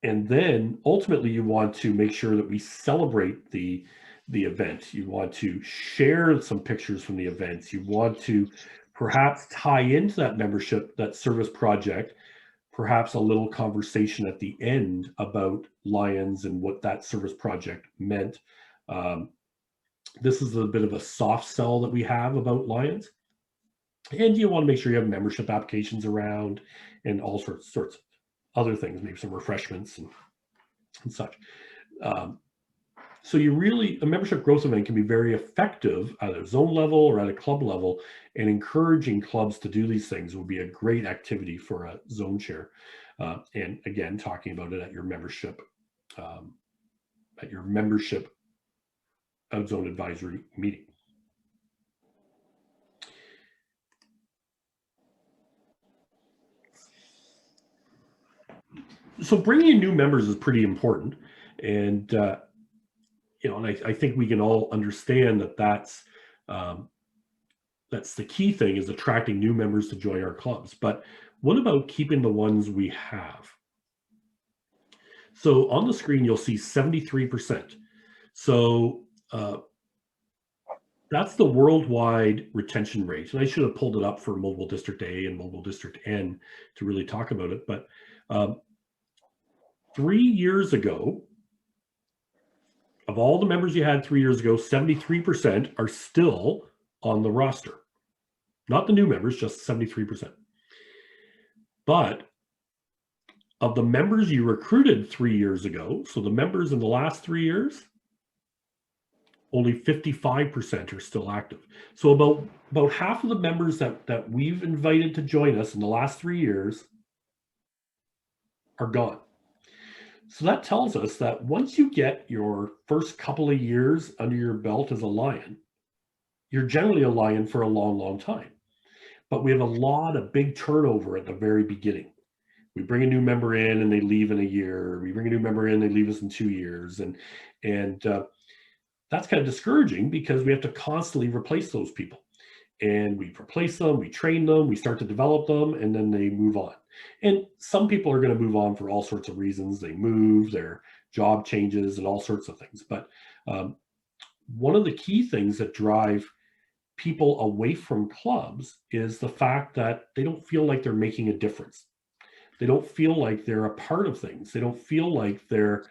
And then ultimately you want to make sure that we celebrate the event. You want to share some pictures from the events. You want to perhaps tie into that membership, that service project, perhaps a little conversation at the end about Lions and what that service project meant. This is a bit of a soft sell that we have about Lions. And you want to make sure you have membership applications around and all sorts of other things, maybe some refreshments and such. So a membership growth event can be very effective at a zone level or at a club level, and encouraging clubs to do these things would be a great activity for a zone chair. And again, talking about it at your membership zone advisory meeting. So bringing in new members is pretty important, and and I think we can all understand that that's the key thing, is attracting new members to join our clubs. But what about keeping the ones we have? So on the screen, you'll see 73%. So that's the worldwide retention rate. And I should have pulled it up for Mobile District A and Mobile District N to really talk about it. But 3 years ago, of all the members you had 3 years ago, 73% are still on the roster. Not the new members, just 73%. But of the members you recruited 3 years ago, so the members in the last 3 years, only 55% are still active. So about half of the members that we've invited to join us in the last 3 years are gone. So that tells us that once you get your first couple of years under your belt as a Lion, you're generally a Lion for a long, long time. But we have a lot of big turnover at the very beginning. We bring a new member in and they leave in a year. We bring a new member in, they leave us in 2 years. And that's kind of discouraging, because we have to constantly replace those people. And we replace them, we train them, we start to develop them, and then they move on. And some people are going to move on for all sorts of reasons. They move, their job changes, and all sorts of things. But one of the key things that drive people away from clubs is the fact that they don't feel like they're making a difference. They don't feel like they're a part of things. They don't feel like they're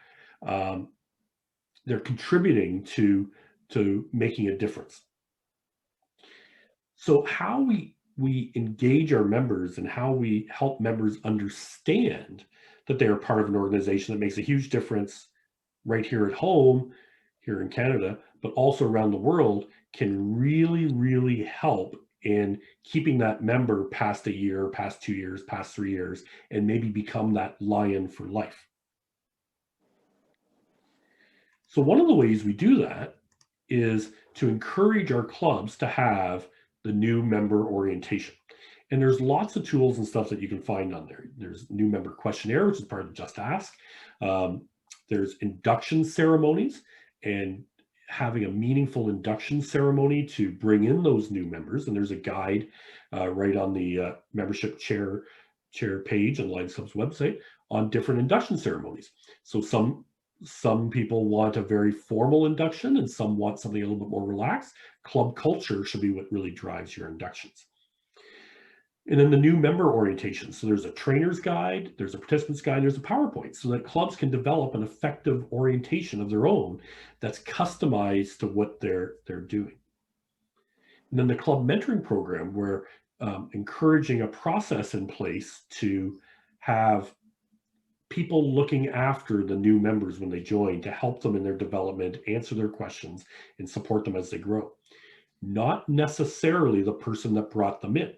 contributing to making a difference. So how we engage our members and how we help members understand that they are part of an organization that makes a huge difference right here at home, here in Canada, but also around the world, can really, really help in keeping that member past a year, past 2 years, past 3 years, and maybe become that Lion for life. So one of the ways we do that is to encourage our clubs to have the new member orientation. And there's lots of tools and stuff that you can find on there. There's new member questionnaire, which is part of Just Ask. There's induction ceremonies, and having a meaningful induction ceremony to bring in those new members. And there's a guide right on the membership chair page on Lions Club's website on different induction ceremonies. So some people want a very formal induction and some want something a little bit more relaxed. Club culture should be what really drives your inductions. And then the new member orientation. So there's a trainer's guide, there's a participant's guide, there's a PowerPoint, so that clubs can develop an effective orientation of their own that's customized to what they're doing. And then the club mentoring program, where encouraging a process in place to have people looking after the new members when they join to help them in their development, answer their questions, and support them as they grow. Not necessarily the person that brought them in.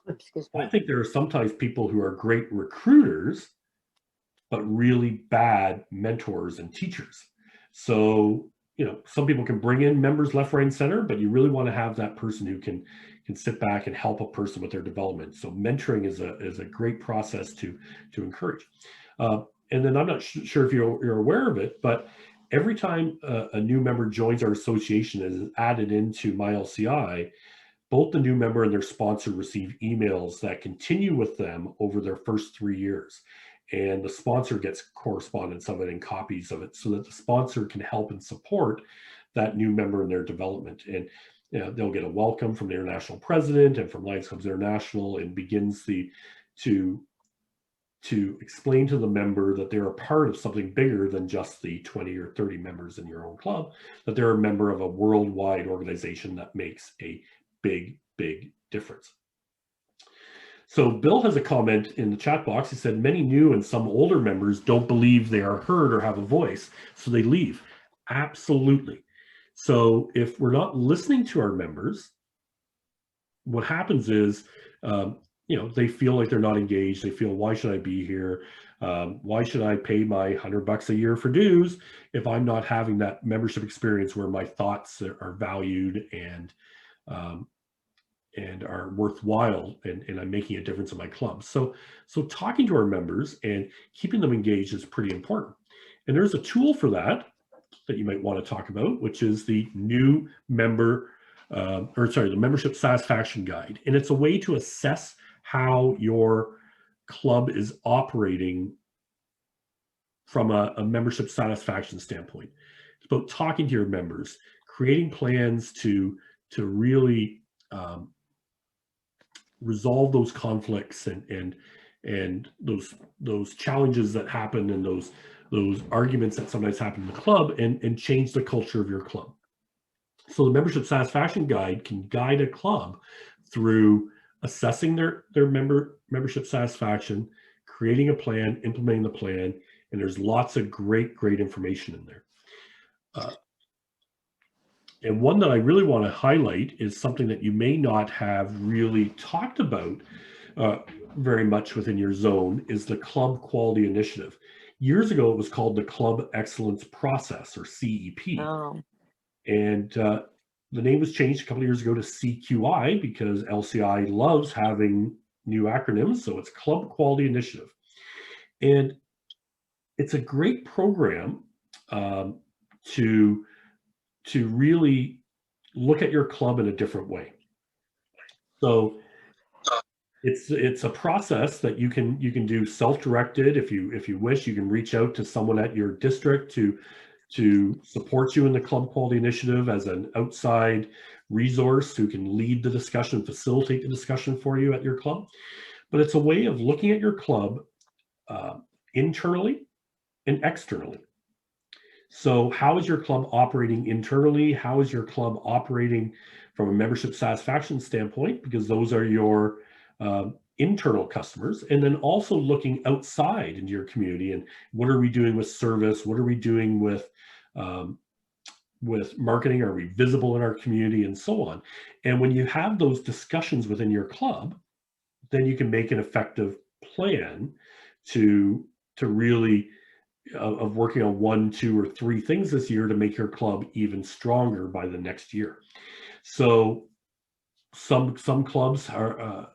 Excuse me. I think there are sometimes people who are great recruiters, but really bad mentors and teachers. So, some people can bring in members left, right, and center, but you really want to have that person who can sit back and help a person with their development. So mentoring is a great process to encourage. And then I'm not sure if you're aware of it, but every time a new member joins our association and is added into MyLCI, both the new member and their sponsor receive emails that continue with them over their first 3 years. And the sponsor gets correspondence of it and copies of it so that the sponsor can help and support that new member in their development. And they'll get a welcome from the international president and from Lions Clubs International, and begins to explain to the member that they're a part of something bigger than just the 20 or 30 members in your own club, that they're a member of a worldwide organization that makes a big difference. So Bill has a comment in the chat box. He said, many new and some older members don't believe they are heard or have a voice, so they leave. Absolutely. So if we're not listening to our members, what happens is, they feel like they're not engaged. They feel, why should I be here? Why should I pay my $100 a year for dues if I'm not having that membership experience where my thoughts are valued and are worthwhile, and I'm making a difference in my club. So talking to our members and keeping them engaged is pretty important. And there's a tool for that you might want to talk about, which is the new member, the membership satisfaction guide. And it's a way to assess how your club is operating from a membership satisfaction standpoint. It's about talking to your members, creating plans to really resolve those conflicts and those challenges that happen, and those arguments that sometimes happen in the club, and change the culture of your club. So the membership satisfaction guide can guide a club through assessing their membership satisfaction, creating a plan, implementing the plan, and there's lots of great information in there. And one that I really want to highlight is something that you may not have really talked about very much within your zone, is the Club Quality Initiative. Years ago, it was called the Club Excellence Process, or CEP. Oh. And the name was changed a couple of years ago to CQI, because LCI loves having new acronyms. So it's Club Quality Initiative. And it's a great program to really look at your club in a different way. So it's a process that you can do self-directed. If you wish, you can reach out to someone at your district to support you in the Club Quality Initiative as an outside resource who can lead the discussion, facilitate the discussion for you at your club. But it's a way of looking at your club internally and externally. So how is your club operating internally? How is your club operating from a membership satisfaction standpoint? Because those are your internal customers. And then also looking outside into your community, and what are we doing with service? What are we doing with marketing? Are we visible in our community, and so on? And when you have those discussions within your club, then you can make an effective plan to really of working on 1, 2, or 3 things this year to make your club even stronger by the next year. So some clubs are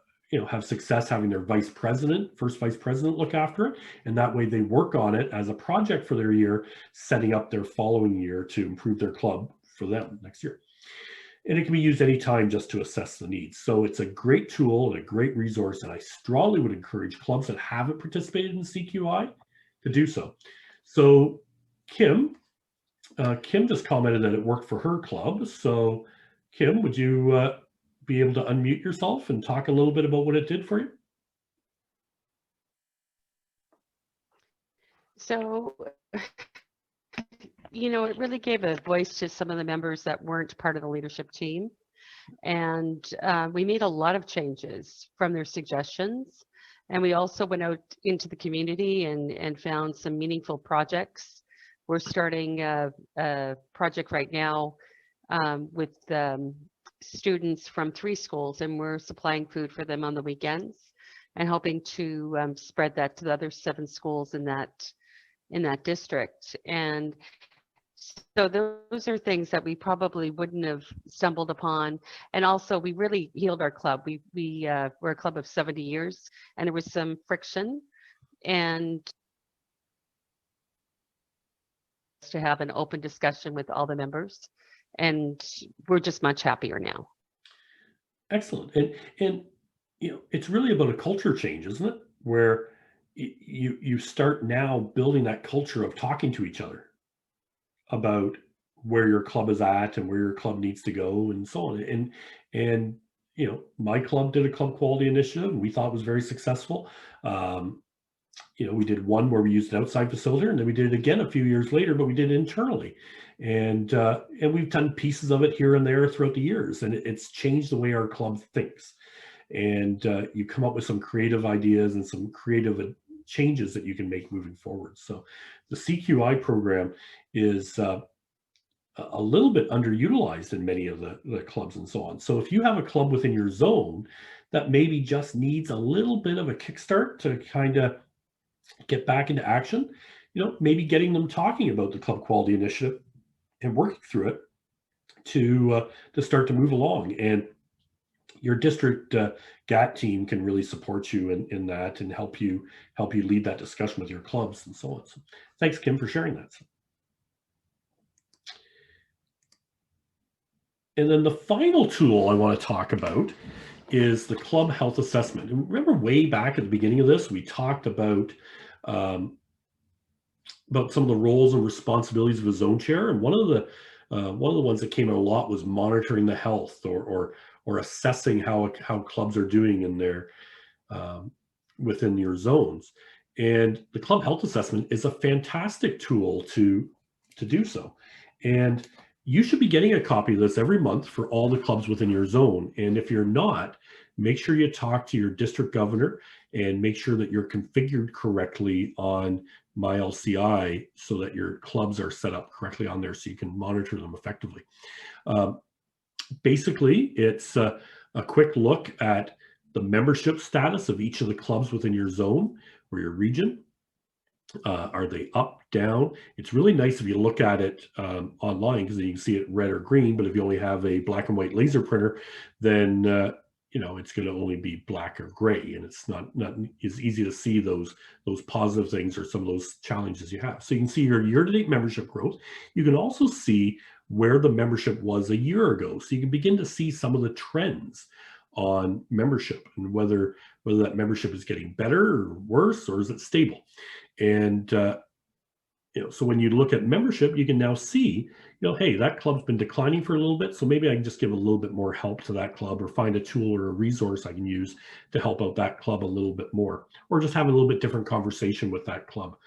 have success having their first vice president look after it, and that way they work on it as a project for their year, setting up their following year to improve their club for them next year. And it can be used anytime just to assess the needs. So it's a great tool and a great resource, and I strongly would encourage clubs that haven't participated in CQI to do so. So Kim just commented that it worked for her club. So Kim, would you be able to unmute yourself and talk a little bit about what it did for you? So, it really gave a voice to some of the members that weren't part of the leadership team. And we made a lot of changes from their suggestions. And we also went out into the community and found some meaningful projects. We're starting a project right now with students from 3 schools, and we're supplying food for them on the weekends and hoping to spread that to the other 7 schools in that district. And so those are things that we probably wouldn't have stumbled upon. And also we really healed our club. We're a club of 70 years, and there was some friction, and to have an open discussion with all the members, and we're just much happier now. Excellent. And it's really about a culture change, isn't it? Where you start now building that culture of talking to each other about where your club is at and where your club needs to go and so on. And my club did a club quality initiative, and we thought it was very successful. We did one where we used an outside facilitator, and then we did it again a few years later, but we did it internally. And we've done pieces of it here and there throughout the years, and it's changed the way our club thinks. And you come up with some creative ideas and some creative changes that you can make moving forward. So the CQI program is a little bit underutilized in many of the clubs and so on. So if you have a club within your zone that maybe just needs a little bit of a kickstart to kind of get back into action, maybe getting them talking about the club quality initiative and working through it to start to move along. And your district GAT team can really support you in that and help you lead that discussion with your clubs and so on. So thanks, Kim, for sharing that. And then the final tool I want to talk about is the club health assessment. And remember way back at the beginning of this, we talked about some of the roles and responsibilities of a zone chair. And one of the ones that came out a lot was monitoring the health or assessing how clubs are doing in their within your zones. And the club health assessment is a fantastic tool to do so. And you should be getting a copy of this every month for all the clubs within your zone. And if you're not, make sure you talk to your district governor and make sure that you're configured correctly on MyLCI so that your clubs are set up correctly on there so you can monitor them effectively. Basically, it's a quick look at the membership status of each of the clubs within your zone or your region. Are they up, down? It's really nice if you look at it online because you can see it red or green, but if you only have a black and white laser printer, then it's going to only be black or gray, and it's not as easy to see those positive things or some of those challenges you have. So you can see your year-to-date membership growth. You can also see where the membership was a year ago. So you can begin to see some of the trends on membership and whether that membership is getting better or worse, or is it stable. And so when you look at membership, you can now see, hey, that club's been declining for a little bit, so maybe I can just give a little bit more help to that club or find a tool or a resource I can use to help out that club a little bit more, or just have a little bit different conversation with that club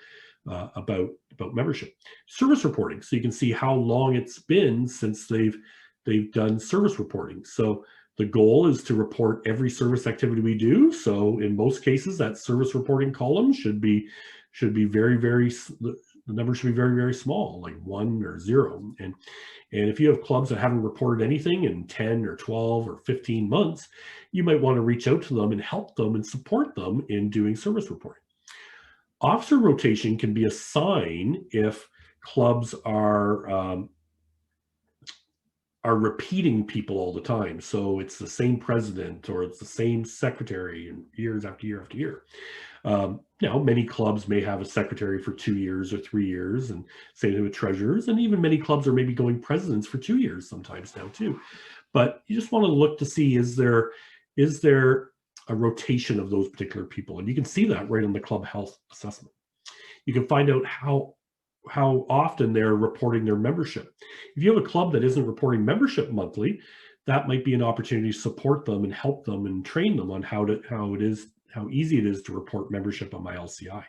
about membership. Service reporting, so you can see how long it's been since they've done service reporting. So the goal is to report every service activity we do. So in most cases, that service reporting column should be very, very, the number should be very, very small, like 1 or 0. And if you have clubs that haven't reported anything in 10 or 12 or 15 months, you might want to reach out to them and help them and support them in doing service reporting. Officer rotation can be a sign if clubs are repeating people all the time. So it's the same president or it's the same secretary and years after year after year. Now, many clubs may have a secretary for 2 years or 3 years, and same thing with treasurers, and even many clubs are maybe going presidents for 2 years sometimes now too. But you just want to look to see, is there a rotation of those particular people? And you can see that right on the club health assessment. You can find out how often they're reporting their membership. If you have a club that isn't reporting membership monthly, that might be an opportunity to support them and help them and train them on how easy it is to report membership on my LCI.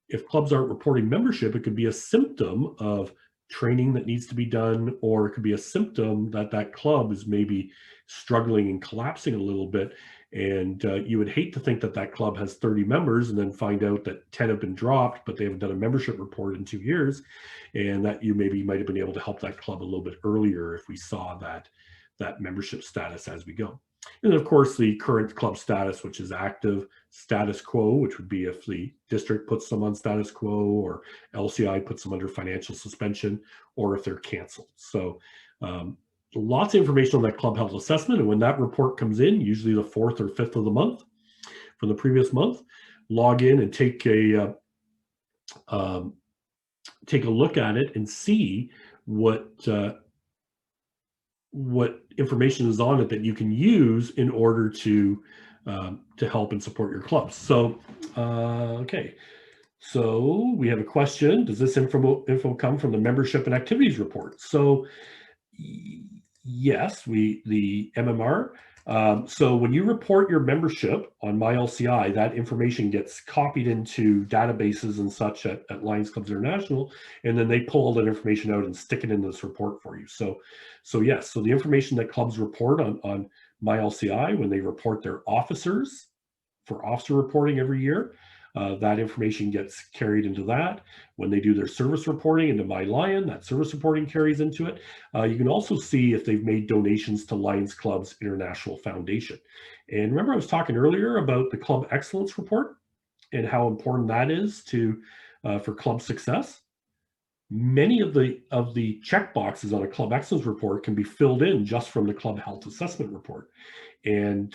If clubs aren't reporting membership, it could be a symptom of training that needs to be done, or it could be a symptom that that club is maybe struggling and collapsing a little bit. And you would hate to think that that club has 30 members and then find out that 10 have been dropped, but they haven't done a membership report in 2 years, and that you maybe might have been able to help that club a little bit earlier if we saw that membership status as we go. And of course, the current club status, which is active, status quo, which would be if the district puts them on status quo, or LCI puts them under financial suspension, or if they're canceled. So lots of information on that club health assessment. And when that report comes in, usually the 4th or 5th of the month from the previous month, log in and take a look at it and see what information is on it that you can use in order to help and support your clubs. So, okay. So we have a question. Does this info come from the membership and activities report? So yes, the MMR. So when you report your membership on MyLCI, that information gets copied into databases and such at Lions Clubs International, and then they pull all that information out and stick it in this report for you. So yes, so the information that clubs report on MyLCI, when they report their officers for officer reporting every year, that information gets carried into that. When they do their service reporting into MyLion, that service reporting carries into it. You can also see if they've made donations to Lions Clubs International Foundation. And remember, I was talking earlier about the Club Excellence Report and how important that is for club success. Many of the check boxes on a Club Excellence Report can be filled in just from the Club Health Assessment Report. And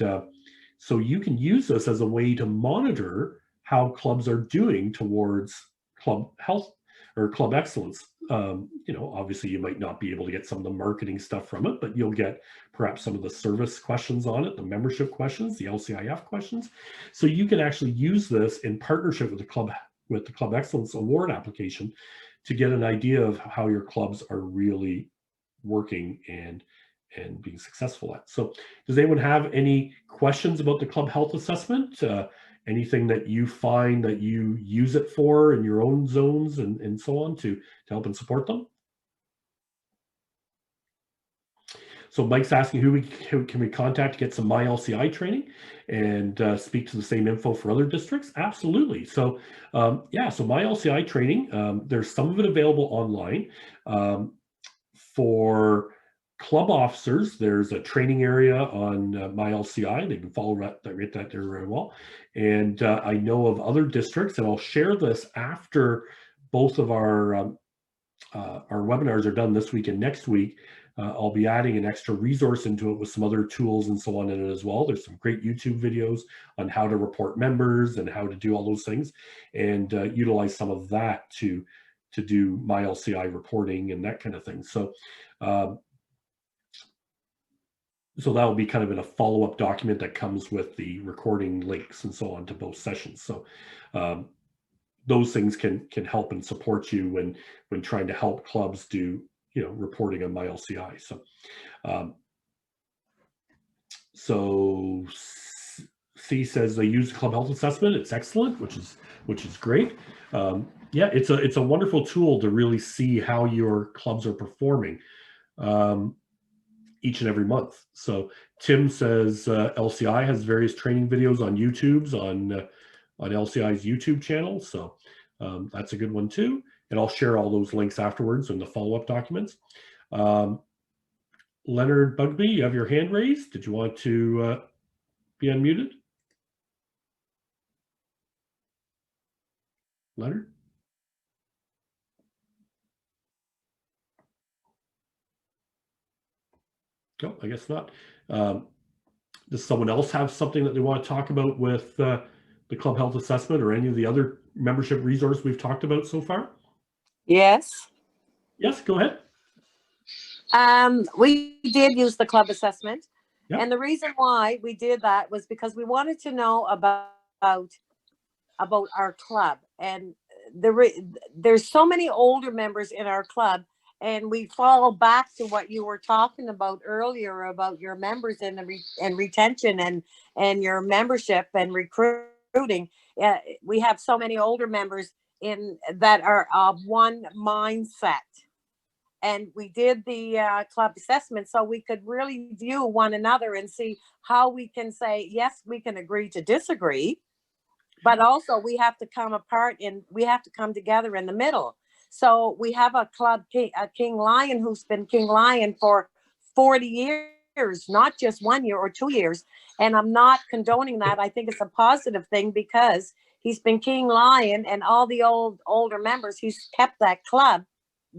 so you can use this as a way to monitor how clubs are doing towards club health or club excellence. Obviously you might not be able to get some of the marketing stuff from it, but you'll get perhaps some of the service questions on it, the membership questions, the LCIF questions. So you can actually use this in partnership with the Club Excellence Award application to get an idea of how your clubs are really working and being successful at. So does anyone have any questions about the club health assessment? Anything that you find that you use it for in your own zones and so on to help and support them? So Mike's asking who can we contact to get some MyLCI training and speak to the same info for other districts? Absolutely. So yeah, so MyLCI training, there's some of it available online. For club officers, there's a training area on MyLCI. They can follow that there very well. And I know of other districts, and I'll share this after both of our webinars are done this week and next week. I'll be adding an extra resource into it with some other tools and so on in it as well. There's some great YouTube videos on how to report members and how to do all those things, and utilize some of that to do MyLCI reporting and that kind of thing. So so that will be kind of in a follow-up document that comes with the recording links and so on to both sessions. So those things can help and support you when trying to help clubs do reporting on MyLCI. So C says they use club health assessment. It's excellent, which is great. Yeah, it's a wonderful tool to really see how your clubs are performing each and every month. So Tim says LCI has various training videos on YouTube's on LCI's YouTube channel. So that's a good one too. And I'll share all those links afterwards in the follow-up documents. Leonard Bugby, you have your hand raised. Did you want to be unmuted? Leonard? No, I guess not. Does someone else have something that they want to talk about with the club health assessment or any of the other membership resources we've talked about so far? Yes. Yes, go ahead. We did use the club assessment. Yep. And the reason why we did that was because we wanted to know about our club. And there's so many older members in our club, and we follow back to what you were talking about earlier about your members and and retention and your membership and recruiting. We have so many older members in that are of one mindset. And we did the club assessment so we could really view one another and see how we can say, yes, we can agree to disagree, but also we have to come apart and we have to come together in the middle. So we have a club, a King Lion, who's been King Lion for 40 years, not just 1 year or 2 years. And I'm not condoning that. I think it's a positive thing because he's been King Lion, and all the older members, he's kept that club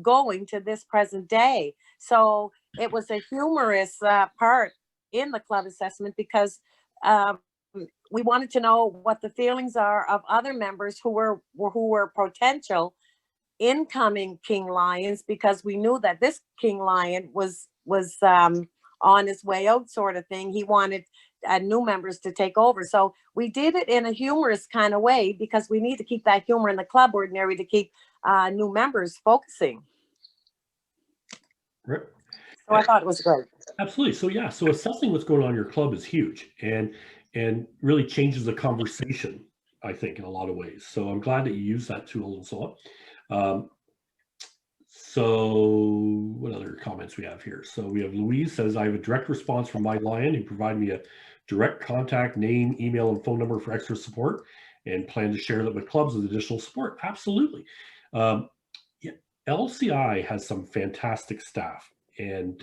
going to this present day. So it was a humorous part in the club assessment because we wanted to know what the feelings are of other members who were potential incoming King Lions, because we knew that this King Lion was on his way out, sort of thing. He wanted new members to take over. So we did it in a humorous kind of way because we need to keep that humor in the club ordinary to keep new members focusing. Right. So I thought it was great. Absolutely. So yeah, so assessing what's going on in your club is huge and really changes the conversation, I think, in a lot of ways. So I'm glad that you use that tool and so on. So what other comments we have here? So we have Louise says, I have a direct response from my Lion who provided me a direct contact, name, email, and phone number for extra support, and plan to share that with clubs with additional support. Absolutely. Yeah, LCI has some fantastic staff, and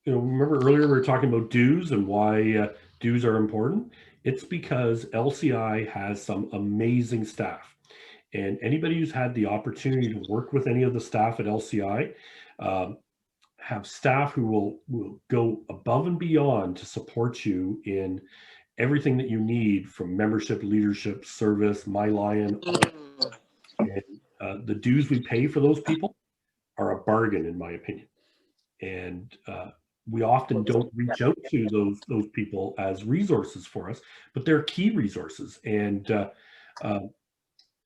remember earlier we were talking about dues and why dues are important. It's because LCI has some amazing staff. And anybody who's had the opportunity to work with any of the staff at LCI have staff who will go above and beyond to support you in everything that you need, from membership, leadership, service, My Lion. And the dues we pay for those people are a bargain, in my opinion. And we often don't reach out to those people as resources for us, but they're key resources. And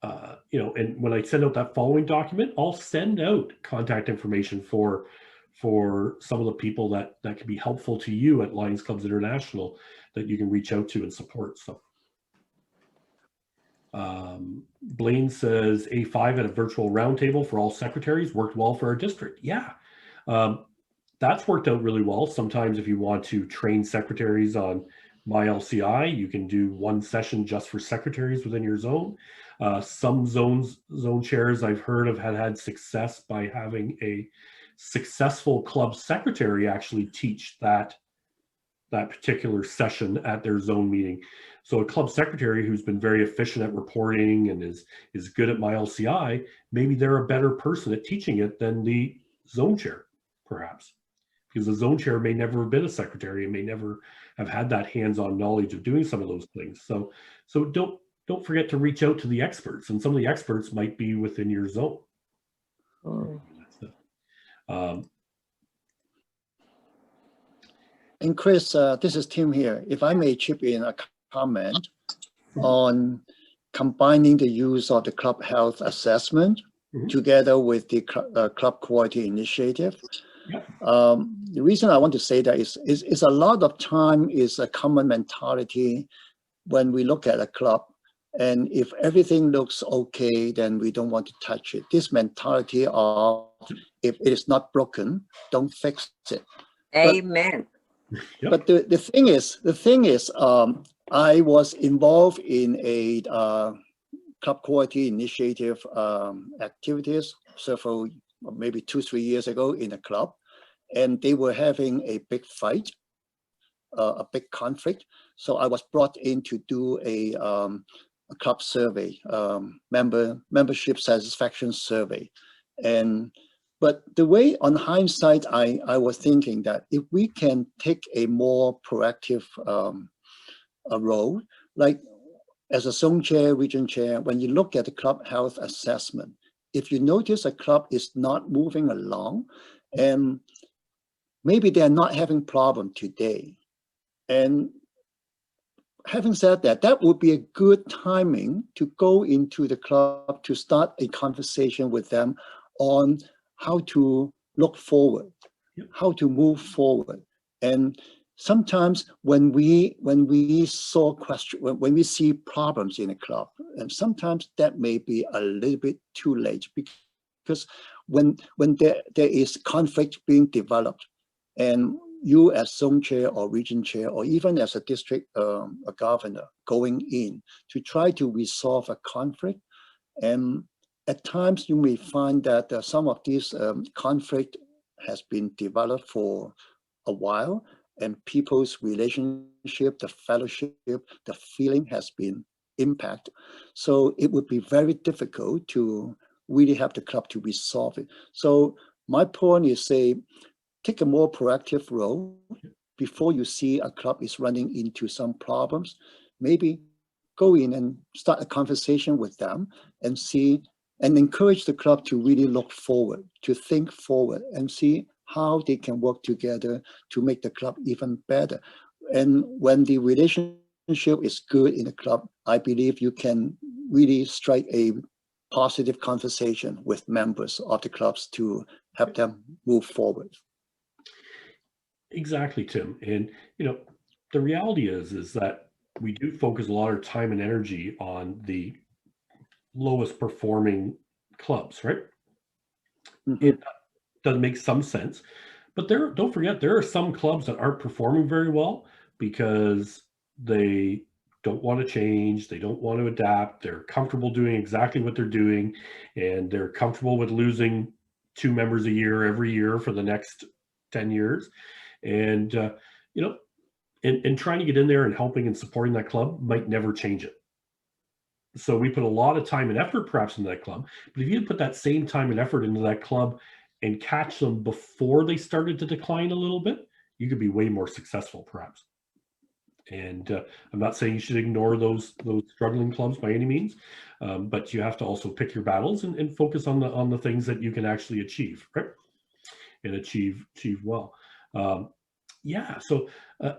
and when I send out that following document, I'll send out contact information for some of the people that can be helpful to you at Lions Clubs International that you can reach out to and support. So Blaine says A5 at a virtual roundtable for all secretaries worked well for our district. Yeah, that's worked out really well. Sometimes if you want to train secretaries on My LCI, you can do one session just for secretaries within your zone. Some zone chairs I've heard of had success by having a successful club secretary actually teach that particular session at their zone meeting. So a club secretary who's been very efficient at reporting and is good at My LCI, maybe they're a better person at teaching it than the zone chair, perhaps, because the zone chair may never have been a secretary and may never have had that hands-on knowledge of doing some of those things. So don't forget to reach out to the experts, and some of the experts might be within your zone. And Chris, this is Tim here. If I may chip in a comment on combining the use of the club health assessment together with the club quality initiative. The reason I want to say that is a lot of time is a common mentality when we look at a club, and if everything looks okay, then we don't want to touch it. This mentality of if it is not broken, don't fix it. Amen. But the thing is, I was involved in a club quality initiative activities several, maybe 2-3 years ago in a club, and they were having a big fight, a big conflict. So I was brought in to do a club survey, membership satisfaction survey. But the way on hindsight, I was thinking that if we can take a more proactive role, like as a zone chair, region chair, when you look at the club health assessment, if you notice a club is not moving along, and maybe they're not having problem today, and having said that, that would be a good timing to go into the club to start a conversation with them on how to look forward, how to move forward. And sometimes when we when we see problems in a club, and sometimes that may be a little bit too late, because when there is conflict being developed, and you as zone chair or region chair, or even as a district a governor going in to try to resolve a conflict, and at times you may find that some of these conflict has been developed for a while, and people's relationship, the fellowship, the feeling has been impacted. So it would be very difficult to really have the club to resolve it. So my point is, say, take a more proactive role before you see a club is running into some problems. Maybe go in and start a conversation with them and see, and encourage the club to really look forward, to think forward, and see how they can work together to make the club even better. And when the relationship is good in the club, I believe you can really strike a positive conversation with members of the clubs to help them move forward. Exactly, Tim. And the reality is that we do focus a lot of time and energy on the lowest performing clubs, right? Mm-hmm. It does make some sense, but don't forget, there are some clubs that aren't performing very well because they don't want to change, they don't want to adapt, they're comfortable doing exactly what they're doing, and they're comfortable with losing 2 members a year every year for the next 10 years. And and trying to get in there and helping and supporting that club might never change it. So we put a lot of time and effort perhaps into that club, but if you put that same time and effort into that club and catch them before they started to decline a little bit, you could be way more successful perhaps. And I'm not saying you should ignore those struggling clubs by any means, but you have to also pick your battles and focus on the things that you can actually achieve, right? And achieve well. Yeah, so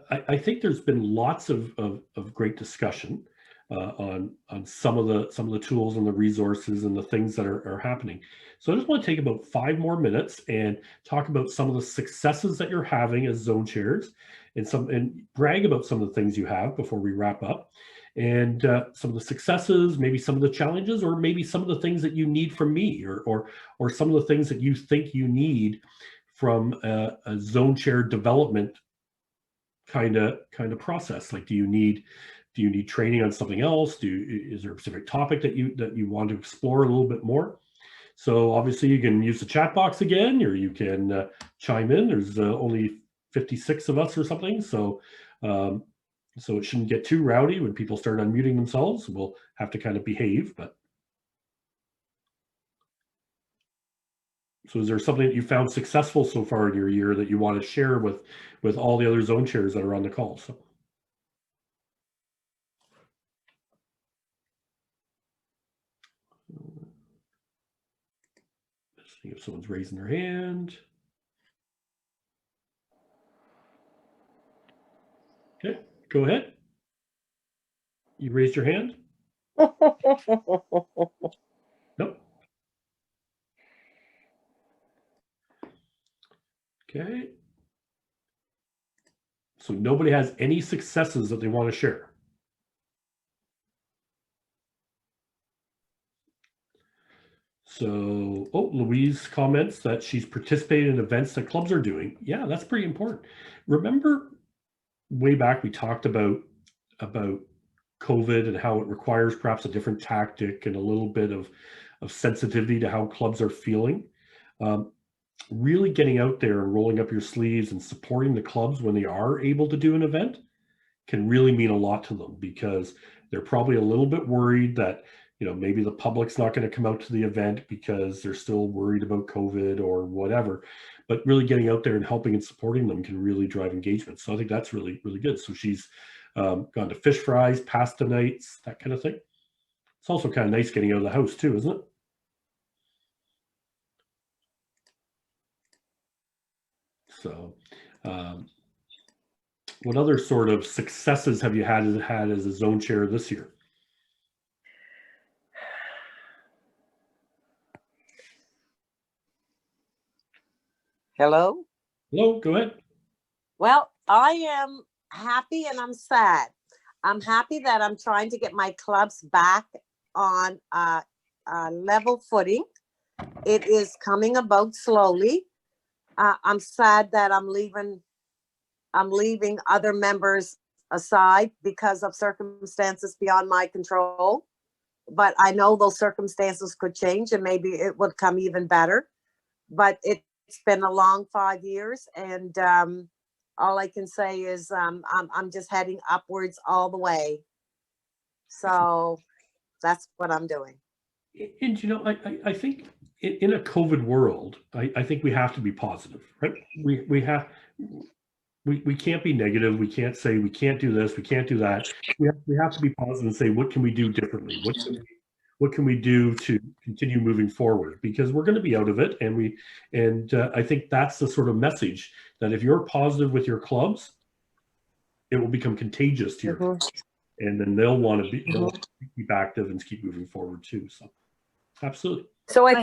I think there's been lots of great discussion on some of the tools and the resources and the things that are happening. So I just want to take about 5 more minutes and talk about some of the successes that you're having as zone chairs, and brag about some of the things you have before we wrap up, and some of the successes, maybe some of the challenges, or maybe some of the things that you need from me, or some of the things that you think you need from a zone chair development kind of process. Like, do you need training on something else? Is there a specific topic that you want to explore a little bit more? So obviously you can use the chat box again, or you can chime in. There's only 56 of us or something, so it shouldn't get too rowdy when people start unmuting themselves. We'll have to kind of behave. But so is there something that you found successful so far in your year that you want to share with all the other zone chairs that are on the call? So. Let's see if someone's raising their hand. Okay, go ahead. You raised your hand? Nope. Okay. So nobody has any successes that they want to share. So, Louise comments that she's participated in events that clubs are doing. Yeah, that's pretty important. Remember way back we talked about COVID and how it requires perhaps a different tactic and a little bit of sensitivity to how clubs are feeling. Really getting out there and rolling up your sleeves and supporting the clubs when they are able to do an event can really mean a lot to them, because They're probably a little bit worried that, maybe the public's not going to come out to the event because they're still worried about COVID or whatever. But really getting out there and helping and supporting them can really drive engagement. So I think that's really, really good. So she's gone to fish fries, pasta nights, that kind of thing. It's also kind of nice getting out of the house too, isn't it? So what other sort of successes have you had as a zone chair this year? Hello? Hello, go ahead. Well, I am happy and I'm sad. I'm happy that I'm trying to get my clubs back on level footing. It is coming about slowly. I'm sad that I'm leaving other members aside because of circumstances beyond my control. But I know those circumstances could change and maybe it would come even better. But it's been a long 5 years, and all I can say is I'm just heading upwards all the way. So that's what I'm doing. And I think in a COVID world, I think we have to be positive, right? We can't be negative. We can't say we can't do this, we can't do that. We have to be positive and say, what can we do differently? What can we do to continue moving forward? Because we're going to be out of it, and I think that's the sort of message that if you're positive with your clubs, it will become contagious to your clubs, and then they'll want to keep active and keep moving forward too. So, absolutely. So I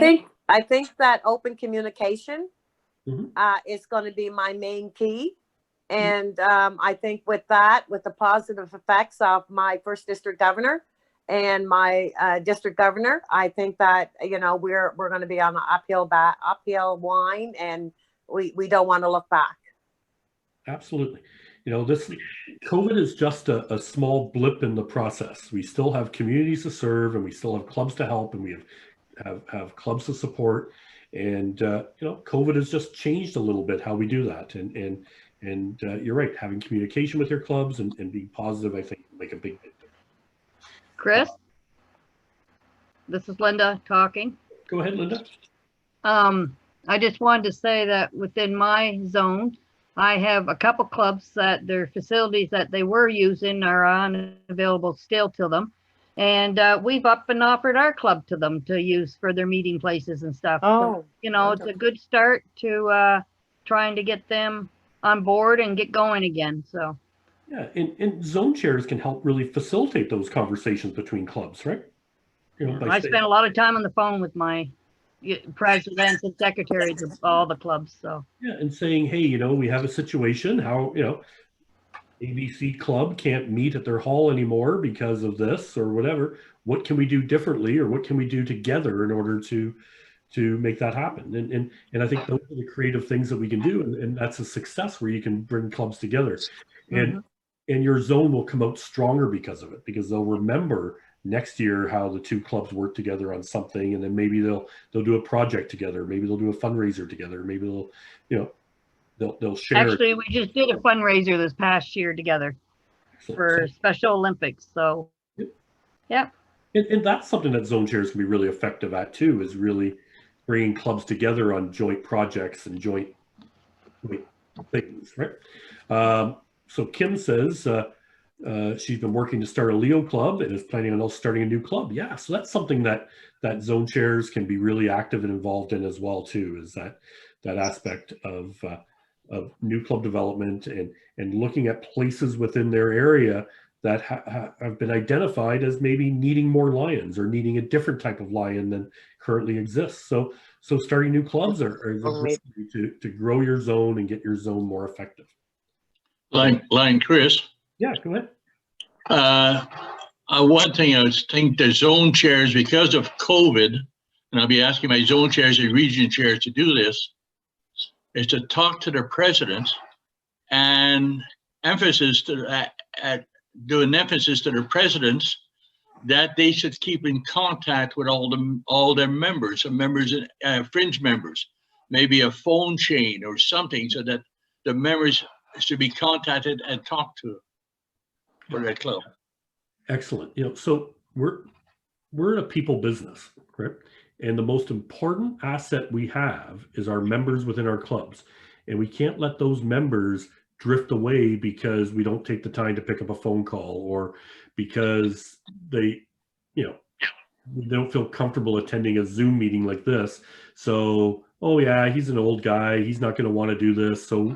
think that open communication is going to be my main key. And I think with the positive effects of my first district governor and my district governor, I think that, we're going to be on an uphill line, and we don't want to look back. Absolutely. This COVID is just a small blip in the process. We still have communities to serve, and we still have clubs to help, and we have clubs to support. And, COVID has just changed a little bit how we do that. And you're right, having communication with your clubs and being positive, I think, will make a big difference. Chris, this is Linda talking. Go ahead, Linda. I just wanted to say that within my zone, I have a couple clubs that their facilities that they were using are unavailable still to them. And we've up and offered our club to them to use for their meeting places and stuff. Oh, so, it's a good start to trying to get them on board and get going again. So yeah, and zone chairs can help really facilitate those conversations between clubs, right? I spent a lot of time on the phone with my presidents and secretaries of all the clubs. So yeah, and saying, hey, we have a situation, how ABC club can't meet at their hall anymore because of this or whatever. What can we do differently, or what can we do together in order to make that happen? And I think those are the creative things that we can do, and that's a success where you can bring clubs together, and your zone will come out stronger because of it, because they'll remember next year how the two clubs work together on something, and then maybe they'll do a project together, maybe they'll do a fundraiser together, maybe they'll share. Actually, we just did a fundraiser this past year together for Special Olympics. So yeah. And that's something that zone chairs can be really effective at too, is really bringing clubs together on joint projects and joint things, right? So Kim says she's been working to start a Leo club and is planning on starting a new club. Yeah, so that's something that zone chairs can be really active and involved in as well too, is that aspect of new club development and looking at places within their area that have been identified as maybe needing more lions or needing a different type of lion than currently exists. So starting new clubs are a great way to grow your zone and get your zone more effective. Lion Chris. Yeah, go ahead. One thing I think the zone chairs, because of COVID, and I'll be asking my zone chairs and region chairs to do this, is to talk to the presidents and do an emphasis to the presidents that they should keep in contact with all their members and fringe members, maybe a phone chain or something, so that the members should be contacted and talked to for that club. Excellent. So we're in a people business, correct? And the most important asset we have is our members within our clubs. And we can't let those members drift away because we don't take the time to pick up a phone call, or because they don't feel comfortable attending a Zoom meeting like this. So, oh yeah, he's an old guy. He's not going to want to do this. So,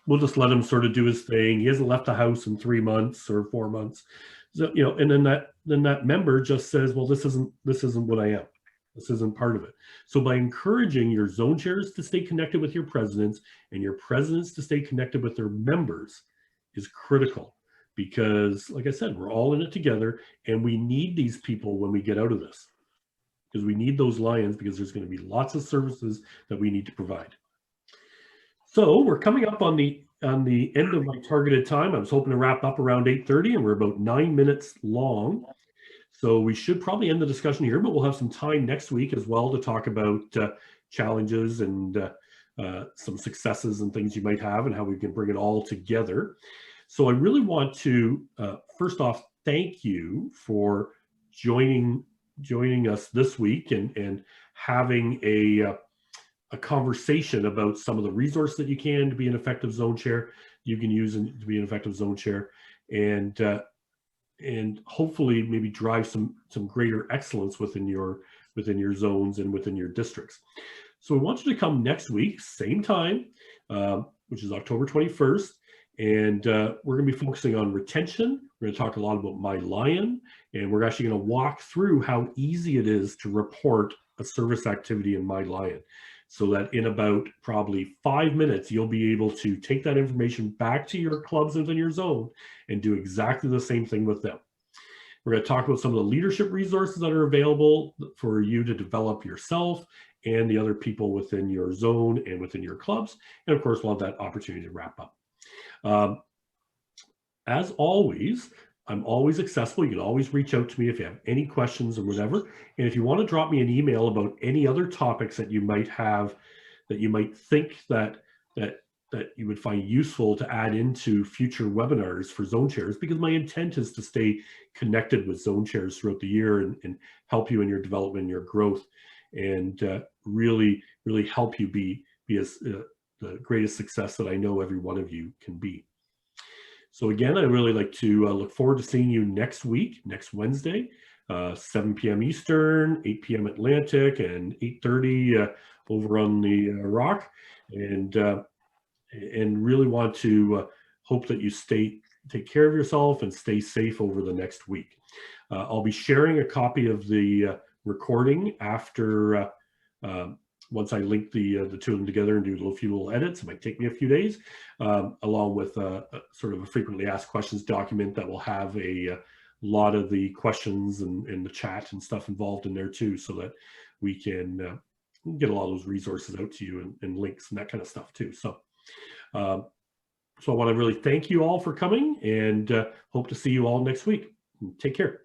we'll just let him sort of do his thing. He hasn't left the house in 3 months or 4 months. So, and then that member just says, well, this isn't what I am. This isn't part of it. So by encouraging your zone chairs to stay connected with your presidents and your presidents to stay connected with their members is critical, because like I said, we're all in it together, and we need these people when we get out of this, because we need those lions, because there's going to be lots of services that we need to provide. So we're coming up on the end of my targeted time. I was hoping to wrap up around 8:30, and we're about 9 minutes long. So we should probably end the discussion here, but we'll have some time next week as well to talk about challenges and some successes and things you might have, and how we can bring it all together. So I really want to first off thank you for joining us this week and having a conversation about some of the resources that you can to be an effective zone chair, you can use to be an effective zone chair, and hopefully maybe drive some greater excellence within your zones and within your districts. So we want you to come next week, same time, which is October 21st. And we're going to be focusing on retention. We're going to talk a lot about My Lion, and we're actually going to walk through how easy it is to report a service activity in My Lion, so that in about probably 5 minutes, you'll be able to take that information back to your clubs within your zone and do exactly the same thing with them. We're going to talk about some of the leadership resources that are available for you to develop yourself and the other people within your zone and within your clubs. And of course, we'll have that opportunity to wrap up. As always, I'm always accessible. You can always reach out to me if you have any questions or whatever. And if you want to drop me an email about any other topics that you might have, that you might think that you would find useful to add into future webinars for zone chairs, because my intent is to stay connected with zone chairs throughout the year and help you in your development and your growth, and really help you be as the greatest success that I know every one of you can be. So again, I'd really like to look forward to seeing you next week, next Wednesday, 7 p.m. Eastern, 8 p.m. Atlantic, and 8:30 over on the rock. And really want to hope that you take care of yourself and stay safe over the next week. I'll be sharing a copy of the recording after once I link the two of them together and do a few little edits. It might take me a few days, along with a sort of a frequently asked questions document that will have a lot of the questions and the chat and stuff involved in there too, so that we can get a lot of those resources out to you and links and that kind of stuff too. So I want to really thank you all for coming, and hope to see you all next week. Take care.